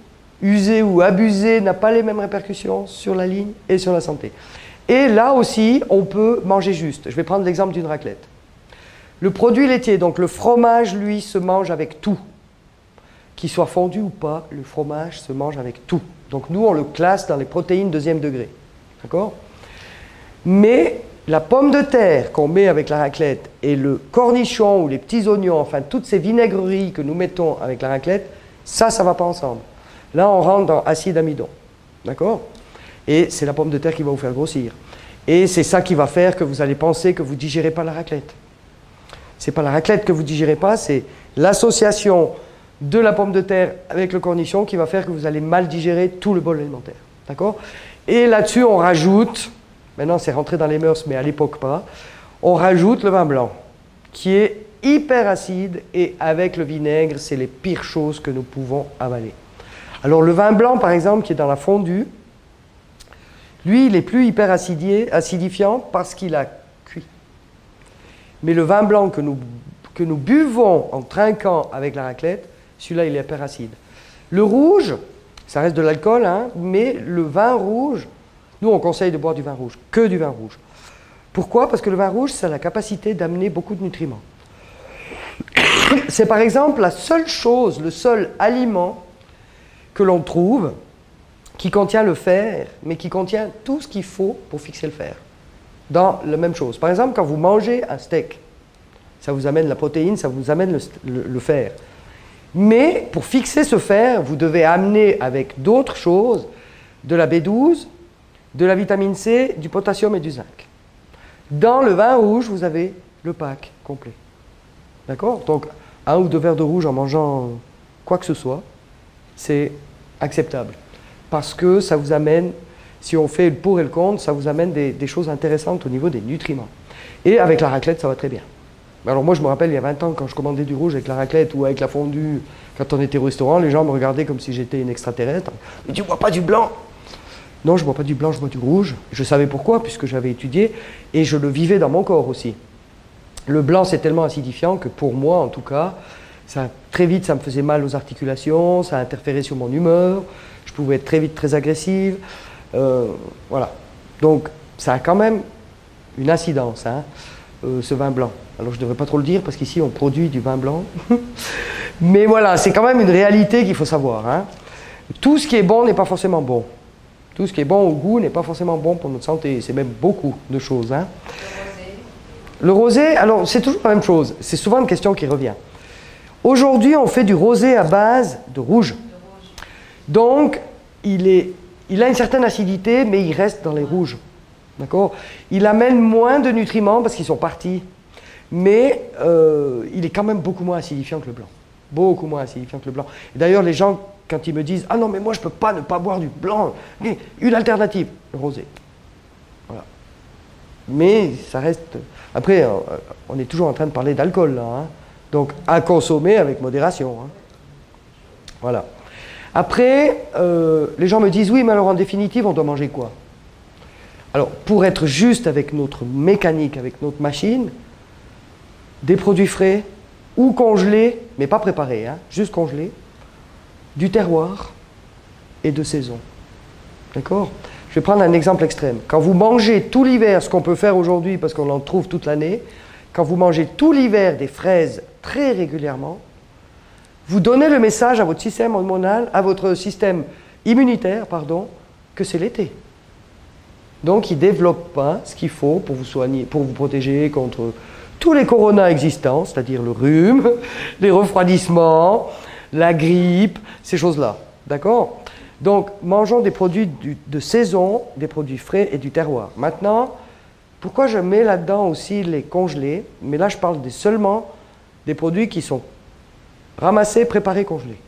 user ou abuser n'a pas les mêmes répercussions sur la ligne et sur la santé. Et là aussi, on peut manger juste. Je vais prendre l'exemple d'une raclette. Le produit laitier, donc le fromage, lui, se mange avec tout. Qu'il soit fondu ou pas, le fromage se mange avec tout. Donc nous, on le classe dans les protéines deuxième degré. D'accord? Mais la pomme de terre qu'on met avec la raclette et le cornichon ou les petits oignons, enfin toutes ces vinaigreries que nous mettons avec la raclette, ça ne va pas ensemble. Là, on rentre dans acide amidon. D'accord? Et c'est la pomme de terre qui va vous faire grossir. Et c'est ça qui va faire que vous allez penser que vous ne digérez pas la raclette. Ce n'est pas la raclette que vous ne digérez pas, c'est l'association de la pomme de terre avec le cornichon qui va faire que vous allez mal digérer tout le bol alimentaire. D'accord? Et là-dessus, on rajoute, maintenant c'est rentré dans les mœurs, mais à l'époque pas, on rajoute le vin blanc, qui est hyper acide, et avec le vinaigre, c'est les pires choses que nous pouvons avaler. Alors le vin blanc, par exemple, qui est dans la fondue, lui, il est plus hyper acidifiant parce qu'il a cuit. Mais le vin blanc que nous buvons en trinquant avec la raclette, celui-là, il est hyper acide. Le rouge, ça reste de l'alcool, hein, mais le vin rouge, nous, on conseille de boire du vin rouge, que du vin rouge. Pourquoi? Parce que le vin rouge, ça a la capacité d'amener beaucoup de nutriments. C'est par exemple la seule chose, le seul aliment que l'on trouve qui contient le fer, mais qui contient tout ce qu'il faut pour fixer le fer. Dans la même chose. Par exemple, quand vous mangez un steak, ça vous amène la protéine, ça vous amène le fer. Mais pour fixer ce fer, vous devez amener avec d'autres choses de la B12, de la vitamine C, du potassium et du zinc. Dans le vin rouge, vous avez le pack complet. D'accord? Donc, 1 ou 2 verres de rouge en mangeant quoi que ce soit, c'est acceptable. Parce que ça vous amène, si on fait le pour et le contre, ça vous amène des choses intéressantes au niveau des nutriments. Et avec la raclette, ça va très bien. Alors moi, je me rappelle, il y a 20 ans, quand je commandais du rouge avec la raclette ou avec la fondue, quand on était au restaurant, les gens me regardaient comme si j'étais une extraterrestre. Mais tu ne bois pas du blanc? Non, je ne bois pas du blanc, je bois du rouge. Je savais pourquoi, puisque j'avais étudié, et je le vivais dans mon corps aussi. Le blanc, c'est tellement acidifiant que pour moi, en tout cas, très vite, ça me faisait mal aux articulations, ça interférait sur mon humeur, je pouvais être très vite très agressive. Voilà. Donc, ça a quand même une incidence, hein, ce vin blanc. Alors, je ne devrais pas trop le dire, parce qu'ici, on produit du vin blanc. Mais voilà, c'est quand même une réalité qu'il faut savoir. Hein. Tout ce qui est bon n'est pas forcément bon. Tout ce qui est bon au goût n'est pas forcément bon pour notre santé. C'est même beaucoup de choses. Hein. Le rosé, alors c'est toujours la même chose, c'est souvent une question qui revient. Aujourd'hui, on fait du rosé à base de rouge. Donc, il a une certaine acidité, mais il reste dans les rouges. D'accord? Il amène moins de nutriments parce qu'ils sont partis. Mais il est quand même beaucoup moins acidifiant que le blanc. Beaucoup moins acidifiant que le blanc. D'ailleurs, les gens, quand ils me disent « Ah non, mais moi, je ne peux pas ne pas boire du blanc. » Une alternative, le rosé. Voilà. Mais ça reste... Après, on est toujours en train de parler d'alcool, là. Hein. Donc, à consommer avec modération. Hein. Voilà. Après, les gens me disent « Oui, mais alors en définitive, on doit manger quoi ?» Alors, pour être juste avec notre mécanique, avec notre machine, des produits frais ou congelés, mais pas préparés, hein, juste congelés, du terroir et de saison. D'accord? Je vais prendre un exemple extrême. Quand vous mangez tout l'hiver, ce qu'on peut faire aujourd'hui parce qu'on en trouve toute l'année, quand vous mangez tout l'hiver des fraises très régulièrement, vous donnez le message à votre système hormonal, à votre système immunitaire, pardon, que c'est l'été. Donc il ne développe pas ce qu'il faut pour vous soigner, pour vous protéger contre tous les coronas existants, c'est-à-dire le rhume, les refroidissements, la grippe, ces choses-là. D'accord? Donc, mangeons des produits de saison, des produits frais et du terroir. Maintenant, pourquoi je mets là-dedans aussi les congelés? Mais là, je parle seulement des produits qui sont ramassés, préparés, congelés.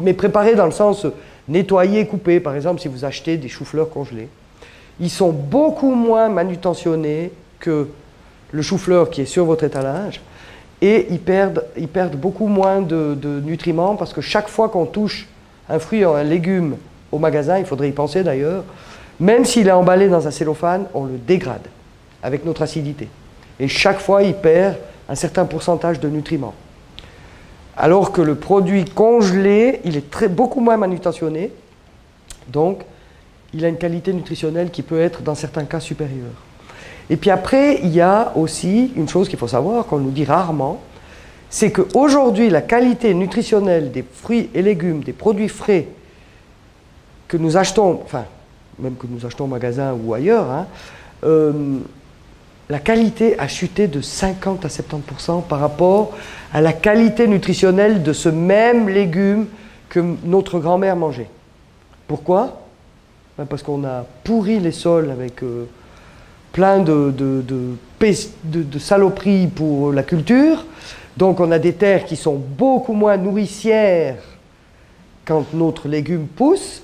Mais préparés dans le sens nettoyés, coupés. Par exemple, si vous achetez des choux-fleurs congelés, ils sont beaucoup moins manutentionnés que le chou-fleur qui est sur votre étalage, et ils perdent beaucoup moins de nutriments parce que chaque fois qu'on touche un fruit ou un légume au magasin, il faudrait y penser d'ailleurs, même s'il est emballé dans un cellophane, on le dégrade avec notre acidité. Et chaque fois, il perd un certain pourcentage de nutriments. Alors que le produit congelé, il est beaucoup moins manutentionné, donc il a une qualité nutritionnelle qui peut être dans certains cas supérieure. Et puis après, il y a aussi une chose qu'il faut savoir, qu'on nous dit rarement, c'est qu'aujourd'hui, la qualité nutritionnelle des fruits et légumes, des produits frais que nous achetons, enfin, même que nous achetons au magasin ou ailleurs, hein, la qualité a chuté de 50 à 70% par rapport à la qualité nutritionnelle de ce même légume que notre grand-mère mangeait. Pourquoi? Ben parce qu'on a pourri les sols avec plein de saloperies pour la culture. Donc on a des terres qui sont beaucoup moins nourricières quand notre légume pousse.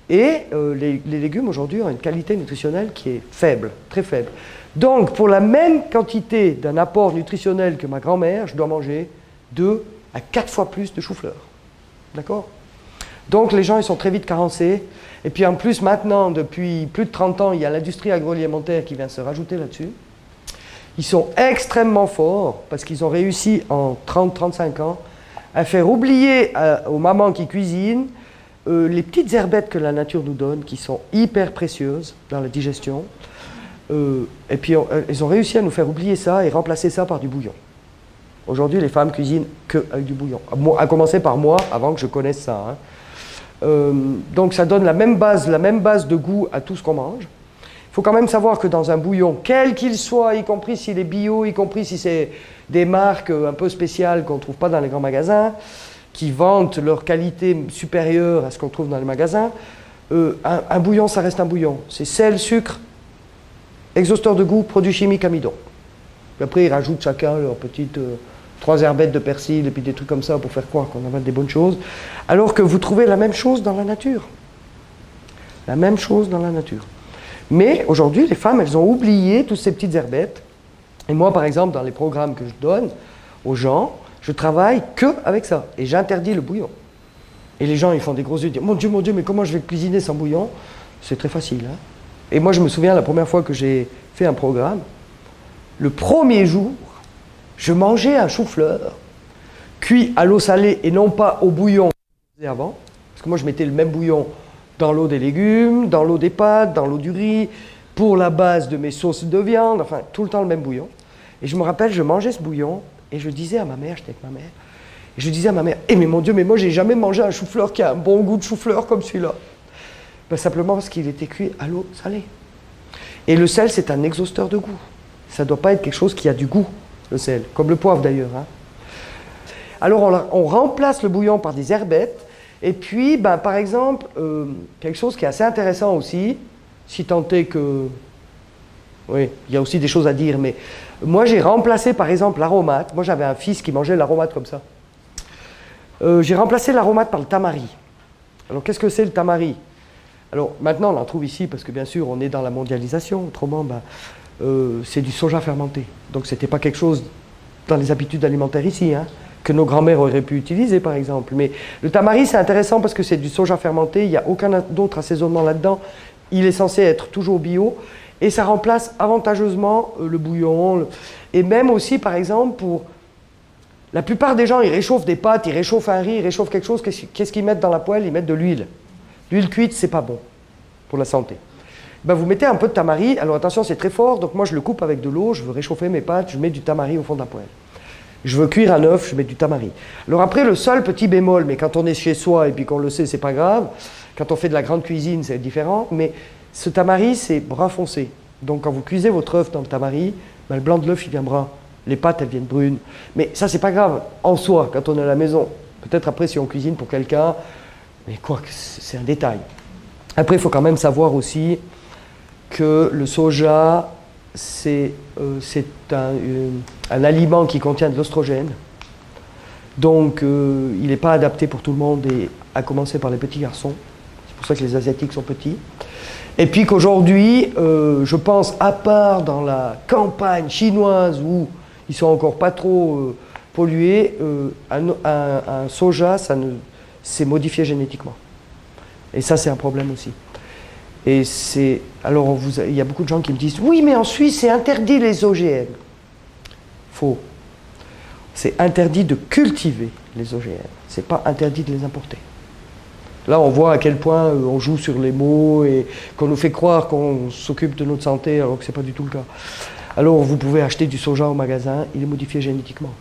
Et les légumes aujourd'hui ont une qualité nutritionnelle qui est faible, très faible. Donc pour la même quantité d'un apport nutritionnel que ma grand-mère, je dois manger 2 à 4 fois plus de chou-fleur. D'accord? Donc les gens ils sont très vite carencés. Et puis en plus maintenant, depuis plus de 30 ans, il y a l'industrie agroalimentaire qui vient se rajouter là-dessus. Ils sont extrêmement forts parce qu'ils ont réussi en 30-35 ans à faire oublier aux mamans qui cuisinent les petites herbettes que la nature nous donne, qui sont hyper précieuses dans la digestion. Et puis ils ont réussi à nous faire oublier ça et remplacer ça par du bouillon. Aujourd'hui, les femmes cuisinent qu'avec du bouillon. À commencer par moi, avant que je connaisse ça. Hein. Donc ça donne la même base de goût à tout ce qu'on mange. Il faut quand même savoir que dans un bouillon, quel qu'il soit, y compris s'il est bio, y compris si c'est des marques un peu spéciales qu'on ne trouve pas dans les grands magasins, qui vantent leur qualité supérieure à ce qu'on trouve dans les magasins, un bouillon, ça reste un bouillon. C'est sel, sucre, exhausteur de goût, produits chimiques, amidon. Puis après, ils rajoutent chacun leurs petites 3 herbettes de persil et puis des trucs comme ça pour faire croire qu'on avale des bonnes choses. Alors que vous trouvez la même chose dans la nature. La même chose dans la nature. Mais aujourd'hui, les femmes, elles ont oublié toutes ces petites herbettes. Et moi, par exemple, dans les programmes que je donne aux gens, je travaille que avec ça. Et j'interdis le bouillon. Et les gens, ils font des gros yeux, ils disent mon Dieu, mais comment je vais cuisiner sans bouillon? C'est très facile. Hein. Et moi, je me souviens, la première fois que j'ai fait un programme, le premier jour, je mangeais un chou-fleur cuit à l'eau salée et non pas au bouillon que je faisais avant. Parce que moi, je mettais le même bouillon dans l'eau des légumes, dans l'eau des pâtes, dans l'eau du riz, pour la base de mes sauces de viande, enfin, tout le temps le même bouillon. Et je me rappelle, je mangeais ce bouillon et je disais à ma mère, j'étais avec ma mère, et je disais à ma mère, mais mon Dieu, mais moi, j'ai jamais mangé un chou-fleur qui a un bon goût de chou-fleur comme celui-là. Ben, simplement parce qu'il était cuit à l'eau salée. Et le sel, c'est un exhausteur de goût. Ça ne doit pas être quelque chose qui a du goût, le sel, comme le poivre d'ailleurs. Hein. Alors on remplace le bouillon par des herbettes, et puis ben, par exemple, quelque chose qui est assez intéressant aussi, si tant est que... Oui, il y a aussi des choses à dire, mais moi j'ai remplacé par exemple l'aromate. Moi j'avais un fils qui mangeait l'aromate comme ça. J'ai remplacé l'aromate par le tamari. Alors qu'est-ce que c'est le tamari? Alors maintenant on en trouve ici parce que bien sûr on est dans la mondialisation, autrement ben, c'est du soja fermenté. Donc c'était pas quelque chose dans les habitudes alimentaires ici, hein, que nos grands-mères auraient pu utiliser par exemple. Mais le tamari c'est intéressant parce que c'est du soja fermenté, il n'y a aucun autre assaisonnement là-dedans, il est censé être toujours bio. Et ça remplace avantageusement le bouillon. Et même aussi, par exemple, pour... La plupart des gens, ils réchauffent des pâtes, ils réchauffent un riz, ils réchauffent quelque chose. Qu'est-ce qu'ils mettent dans la poêle? Ils mettent de l'huile. L'huile cuite, c'est pas bon pour la santé. Ben, vous mettez un peu de tamari. Alors attention, c'est très fort. Donc moi, je le coupe avec de l'eau. Je veux réchauffer mes pâtes. Je mets du tamari au fond de la poêle. Je veux cuire un œuf. Je mets du tamari. Alors après, le seul petit bémol, mais quand on est chez soi et puis qu'on le sait, c'est pas grave. Quand on fait de la grande cuisine, c'est différent. Mais ce tamari, c'est brun foncé. Donc quand vous cuisez votre œuf dans le tamari, ben, le blanc de l'œuf, il vient brun. Les pâtes, elles viennent brunes. Mais ça, c'est pas grave en soi, quand on est à la maison. Peut-être après, si on cuisine pour quelqu'un, mais quoi, c'est un détail. Après, il faut quand même savoir aussi que le soja, c'est un aliment qui contient de l'oestrogène. Donc, il n'est pas adapté pour tout le monde, et à commencer par les petits garçons. C'est pour ça que les Asiatiques sont petits. Et puis qu'aujourd'hui, je pense, à part dans la campagne chinoise où ils sont encore pas trop pollués, un soja, c'est modifié génétiquement. Et ça, c'est un problème aussi. Et c'est... Alors, il y a beaucoup de gens qui me disent « Oui, mais en Suisse, c'est interdit les OGM. » Faux. C'est interdit de cultiver les OGM. C'est pas interdit de les importer. Là, on voit à quel point on joue sur les mots et qu'on nous fait croire qu'on s'occupe de notre santé alors que ce n'est pas du tout le cas. Alors, vous pouvez acheter du soja au magasin, il est modifié génétiquement.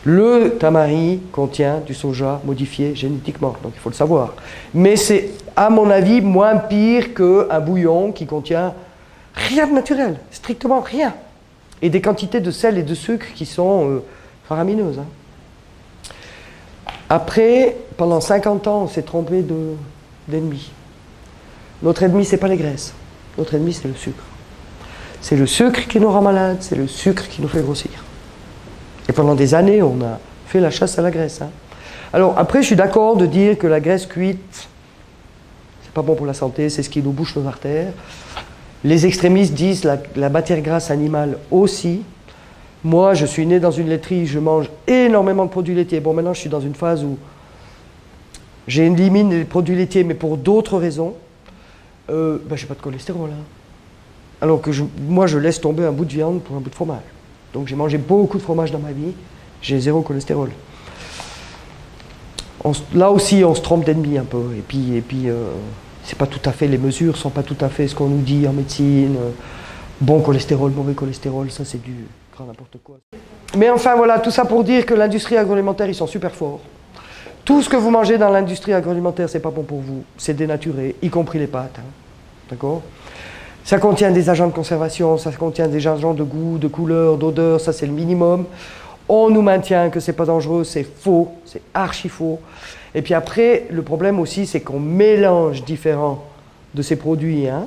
Le tamari contient du soja modifié génétiquement, donc il faut le savoir. Mais c'est, à mon avis, moins pire qu'un bouillon qui contient rien de naturel, strictement rien. Et des quantités de sel et de sucre qui sont faramineuses. Hein. Après, pendant 50 ans, on s'est trompé d'ennemi. Notre ennemi, ce n'est pas les graisses. Notre ennemi, c'est le sucre. C'est le sucre qui nous rend malade, c'est le sucre qui nous fait grossir. Et pendant des années, on a fait la chasse à la graisse. Hein. Alors, après, je suis d'accord de dire que la graisse cuite, c'est pas bon pour la santé, c'est ce qui nous bouche nos artères. Les extrémistes disent la matière grasse animale aussi. Moi, je suis né dans une laiterie, je mange énormément de produits laitiers. Bon, maintenant, je suis dans une phase où j'élimine les produits laitiers, mais pour d'autres raisons. Ben, je n'ai pas de cholestérol. Hein. Alors que moi, je laisse tomber un bout de viande pour un bout de fromage. Donc, j'ai mangé beaucoup de fromage dans ma vie. J'ai 0 cholestérol. Là aussi, on se trompe d'ennemi un peu. Et puis c'est pas tout à fait, les mesures ne sont pas tout à fait ce qu'on nous dit en médecine. Bon cholestérol, mauvais cholestérol, ça c'est du grand n'importe quoi. Mais enfin voilà, tout ça pour dire que l'industrie agroalimentaire, ils sont super forts. Tout ce que vous mangez dans l'industrie agroalimentaire, c'est pas bon pour vous. C'est dénaturé, y compris les pâtes. Hein. D'accord ? Ça contient des agents de conservation, ça contient des agents de goût, de couleur, d'odeur, ça c'est le minimum. On nous maintient que c'est pas dangereux, c'est faux, c'est archi faux. Et puis après, le problème aussi, c'est qu'on mélange différents de ces produits. Hein,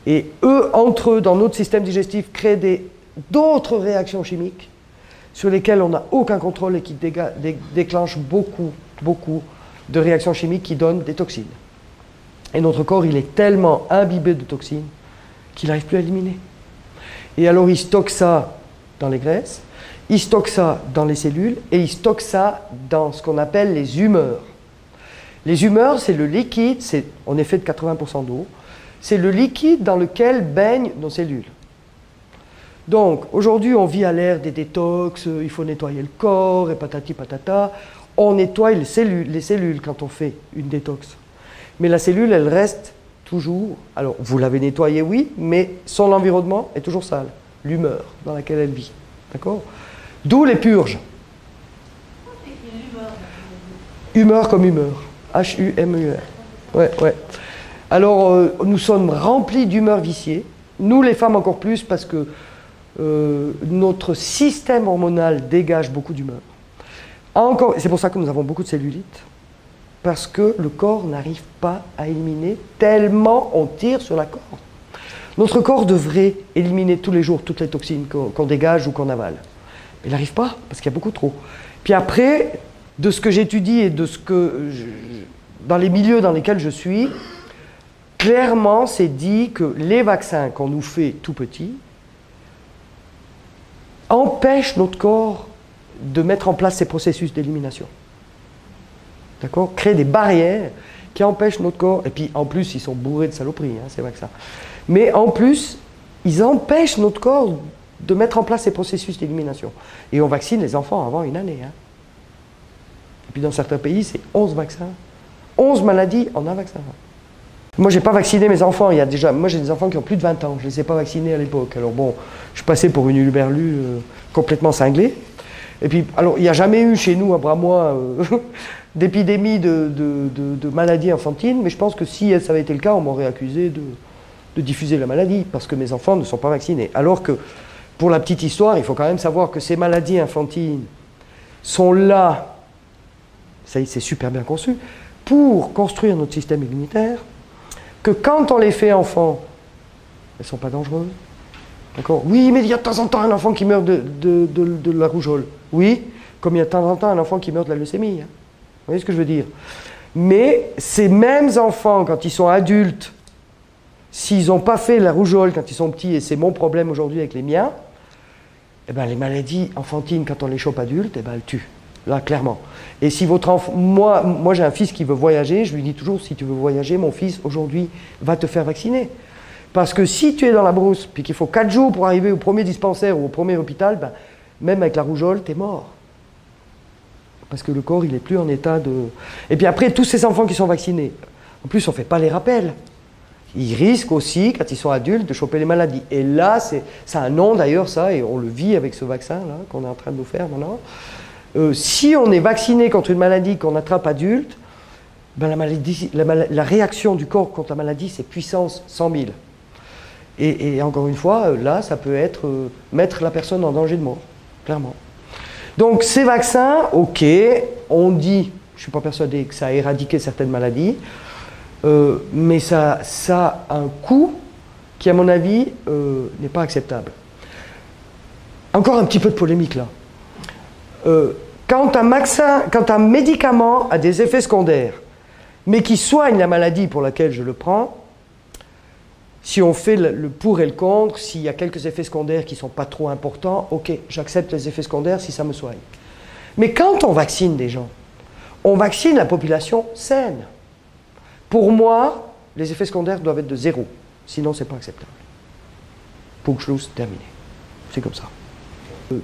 et eux, entre eux, dans notre système digestif, créent d'autres réactions chimiques sur lesquelles on n'a aucun contrôle et qui déclenchent beaucoup de réactions chimiques qui donnent des toxines. Et notre corps, il est tellement imbibé de toxines qu'il n'arrive plus à éliminer. Et alors, il stocke ça dans les graisses, il stocke ça dans les cellules et il stocke ça dans ce qu'on appelle les humeurs. Les humeurs, c'est le liquide, on est fait de 80% d'eau, c'est le liquide dans lequel baignent nos cellules. Donc, aujourd'hui, on vit à l'ère des détox, il faut nettoyer le corps, et patati patata. On nettoie les cellules quand on fait une détox. Mais la cellule, elle reste toujours... Alors, vous l'avez nettoyée, oui, mais son environnement est toujours sale. L'humeur dans laquelle elle vit. D'accord ? D'où les purges. Humeur comme humeur. H-U-M-E-R. Ouais. Alors, nous sommes remplis d'humeurs viciées. Nous, les femmes, encore plus, parce que notre système hormonal dégage beaucoup d'humeur. C'est pour ça que nous avons beaucoup de cellulite, parce que le corps n'arrive pas à éliminer tellement on tire sur la corde. Notre corps devrait éliminer tous les jours toutes les toxines qu'on dégage ou qu'on avale. Il n'arrive pas, parce qu'il y a beaucoup trop. Puis après, de ce que j'étudie et de ce que dans les milieux dans lesquels je suis, clairement, c'est dit que les vaccins qu'on nous fait tout petits empêchent notre corps de mettre en place ces processus d'élimination. D'accord ? Créent des barrières qui empêchent notre corps, et puis en plus, ils sont bourrés de saloperies, hein, ces vaccins. Mais en plus, ils empêchent notre corps de mettre en place ces processus d'élimination. Et on vaccine les enfants avant une année. Hein. Et puis dans certains pays, c'est 11 vaccins. 11 maladies en un vaccin. Moi, je n'ai pas vacciné mes enfants. Moi, j'ai des enfants qui ont plus de 20 ans. Je ne les ai pas vaccinés à l'époque. Alors bon, je suis passé pour une huluberlue complètement cinglée. Et puis, alors, il n'y a jamais eu chez nous, à Bramois, d'épidémie de maladies enfantines. Mais je pense que si ça avait été le cas, on m'aurait accusé de diffuser la maladie, parce que mes enfants ne sont pas vaccinés. Alors que, pour la petite histoire, il faut quand même savoir que ces maladies infantines sont là, ça y est, c'est super bien conçu, pour construire notre système immunitaire, que quand on les fait enfants, elles ne sont pas dangereuses. D'accord ? Oui, mais il y a de temps en temps un enfant qui meurt de la rougeole. Oui, comme il y a de temps en temps un enfant qui meurt de la leucémie. Hein. Vous voyez ce que je veux dire ? Mais ces mêmes enfants, quand ils sont adultes, s'ils n'ont pas fait la rougeole quand ils sont petits, et c'est mon problème aujourd'hui avec les miens, eh ben, les maladies enfantines, quand on les chope adultes, eh ben, elles tuent. Là, clairement. Et si votre enfant... Moi j'ai un fils qui veut voyager, je lui dis toujours, si tu veux voyager, mon fils, aujourd'hui, va te faire vacciner. Parce que si tu es dans la brousse, puis qu'il faut 4 jours pour arriver au premier dispensaire ou au premier hôpital, ben, même avec la rougeole, t'es mort. Parce que le corps, il n'est plus en état de... Et puis après, tous ces enfants qui sont vaccinés, en plus, on ne fait pas les rappels. Ils risquent aussi, quand ils sont adultes, de choper les maladies. Et là, ça a un nom d'ailleurs, ça, et on le vit avec ce vaccin-là, qu'on est en train de nous faire maintenant. Si on est vacciné contre une maladie qu'on attrape adulte, ben la réaction du corps contre la maladie, c'est puissance 100 000. Et encore une fois, là, ça peut être mettre la personne en danger de mort, clairement. Donc ces vaccins, ok, on dit, je ne suis pas persuadé que ça a éradiqué certaines maladies, mais ça a un coût qui, à mon avis, n'est pas acceptable. Encore un petit peu de polémique là. Quand un médicament a des effets secondaires, mais qui soigne la maladie pour laquelle je le prends, si on fait le pour et le contre, s'il y a quelques effets secondaires qui ne sont pas trop importants, ok, j'accepte les effets secondaires si ça me soigne. Mais quand on vaccine des gens, on vaccine la population saine. Pour moi, les effets secondaires doivent être de 0, sinon ce n'est pas acceptable. Punktschluss, terminé. C'est comme ça.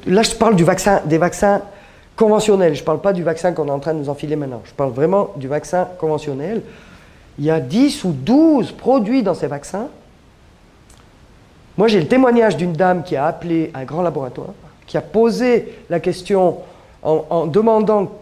Là, je parle des vaccins conventionnels. Je ne parle pas du vaccin qu'on est en train de nous enfiler maintenant. Je parle vraiment du vaccin conventionnel. Il y a 10 ou 12 produits dans ces vaccins. Moi, j'ai le témoignage d'une dame qui a appelé un grand laboratoire, qui a posé la question en demandant,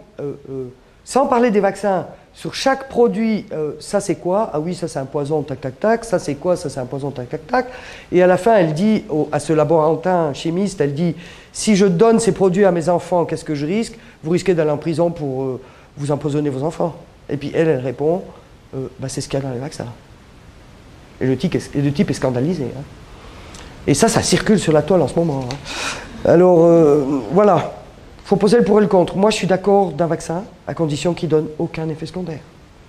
sans parler des vaccins, sur chaque produit, ça c'est quoi? Ah oui, ça c'est un poison, tac, tac, tac. Ça c'est quoi? Ça c'est un poison, tac, tac, tac. Et à la fin, elle dit à ce laborantin chimiste, elle dit, si je donne ces produits à mes enfants, qu'est-ce que je risque? Vous risquez d'aller en prison pour vous empoisonner vos enfants. Et puis elle répond, bah, c'est ce qu'il y a dans les vaccins. Et le type est scandalisé. Hein. Et ça circule sur la toile en ce moment. Hein. Alors, voilà. Il faut poser le pour et le contre. Moi, je suis d'accord d'un vaccin, à condition qu'il ne donne aucun effet secondaire.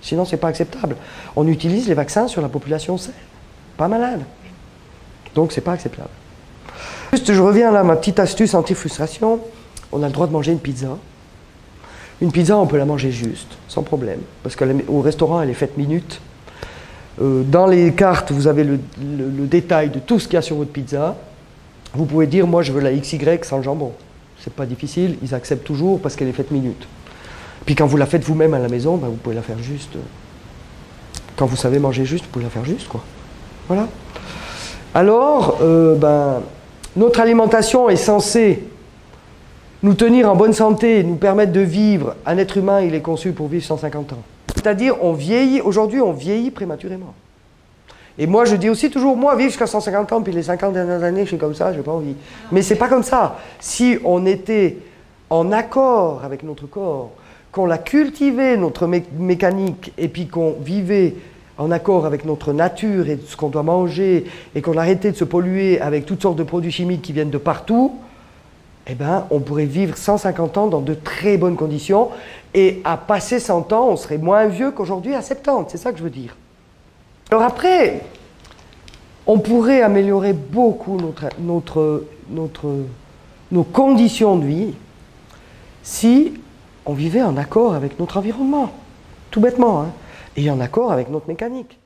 Sinon, ce n'est pas acceptable. On utilise les vaccins sur la population saine, pas malade. Donc, ce n'est pas acceptable. Juste, je reviens là, ma petite astuce anti-frustration. On a le droit de manger une pizza. Une pizza, on peut la manger juste, sans problème. Parce qu'au restaurant, elle est faite minute. Dans les cartes, vous avez le détail de tout ce qu'il y a sur votre pizza. Vous pouvez dire, moi, je veux la XY sans le jambon. C'est pas difficile, ils acceptent toujours parce qu'elle est faite minute. Puis quand vous la faites vous-même à la maison, ben, vous pouvez la faire juste. Quand vous savez manger juste, vous pouvez la faire juste, quoi. Voilà. Alors, notre alimentation est censée nous tenir en bonne santé, nous permettre de vivre. Un être humain, il est conçu pour vivre 150 ans. C'est-à-dire, on vieillit, aujourd'hui, on vieillit prématurément. Et moi, je dis aussi toujours, moi, vivre jusqu'à 150 ans, puis les 50 dernières années, je suis comme ça, je n'ai pas envie. Mais c'est pas comme ça. Si on était en accord avec notre corps, qu'on l'a cultivé, notre mécanique, et puis qu'on vivait en accord avec notre nature et ce qu'on doit manger, et qu'on arrêtait de se polluer avec toutes sortes de produits chimiques qui viennent de partout, eh ben, on pourrait vivre 150 ans dans de très bonnes conditions, et à passer 100 ans, on serait moins vieux qu'aujourd'hui à 70, c'est ça que je veux dire. Alors après, on pourrait améliorer beaucoup nos conditions de vie si on vivait en accord avec notre environnement, tout bêtement, hein, et en accord avec notre mécanique.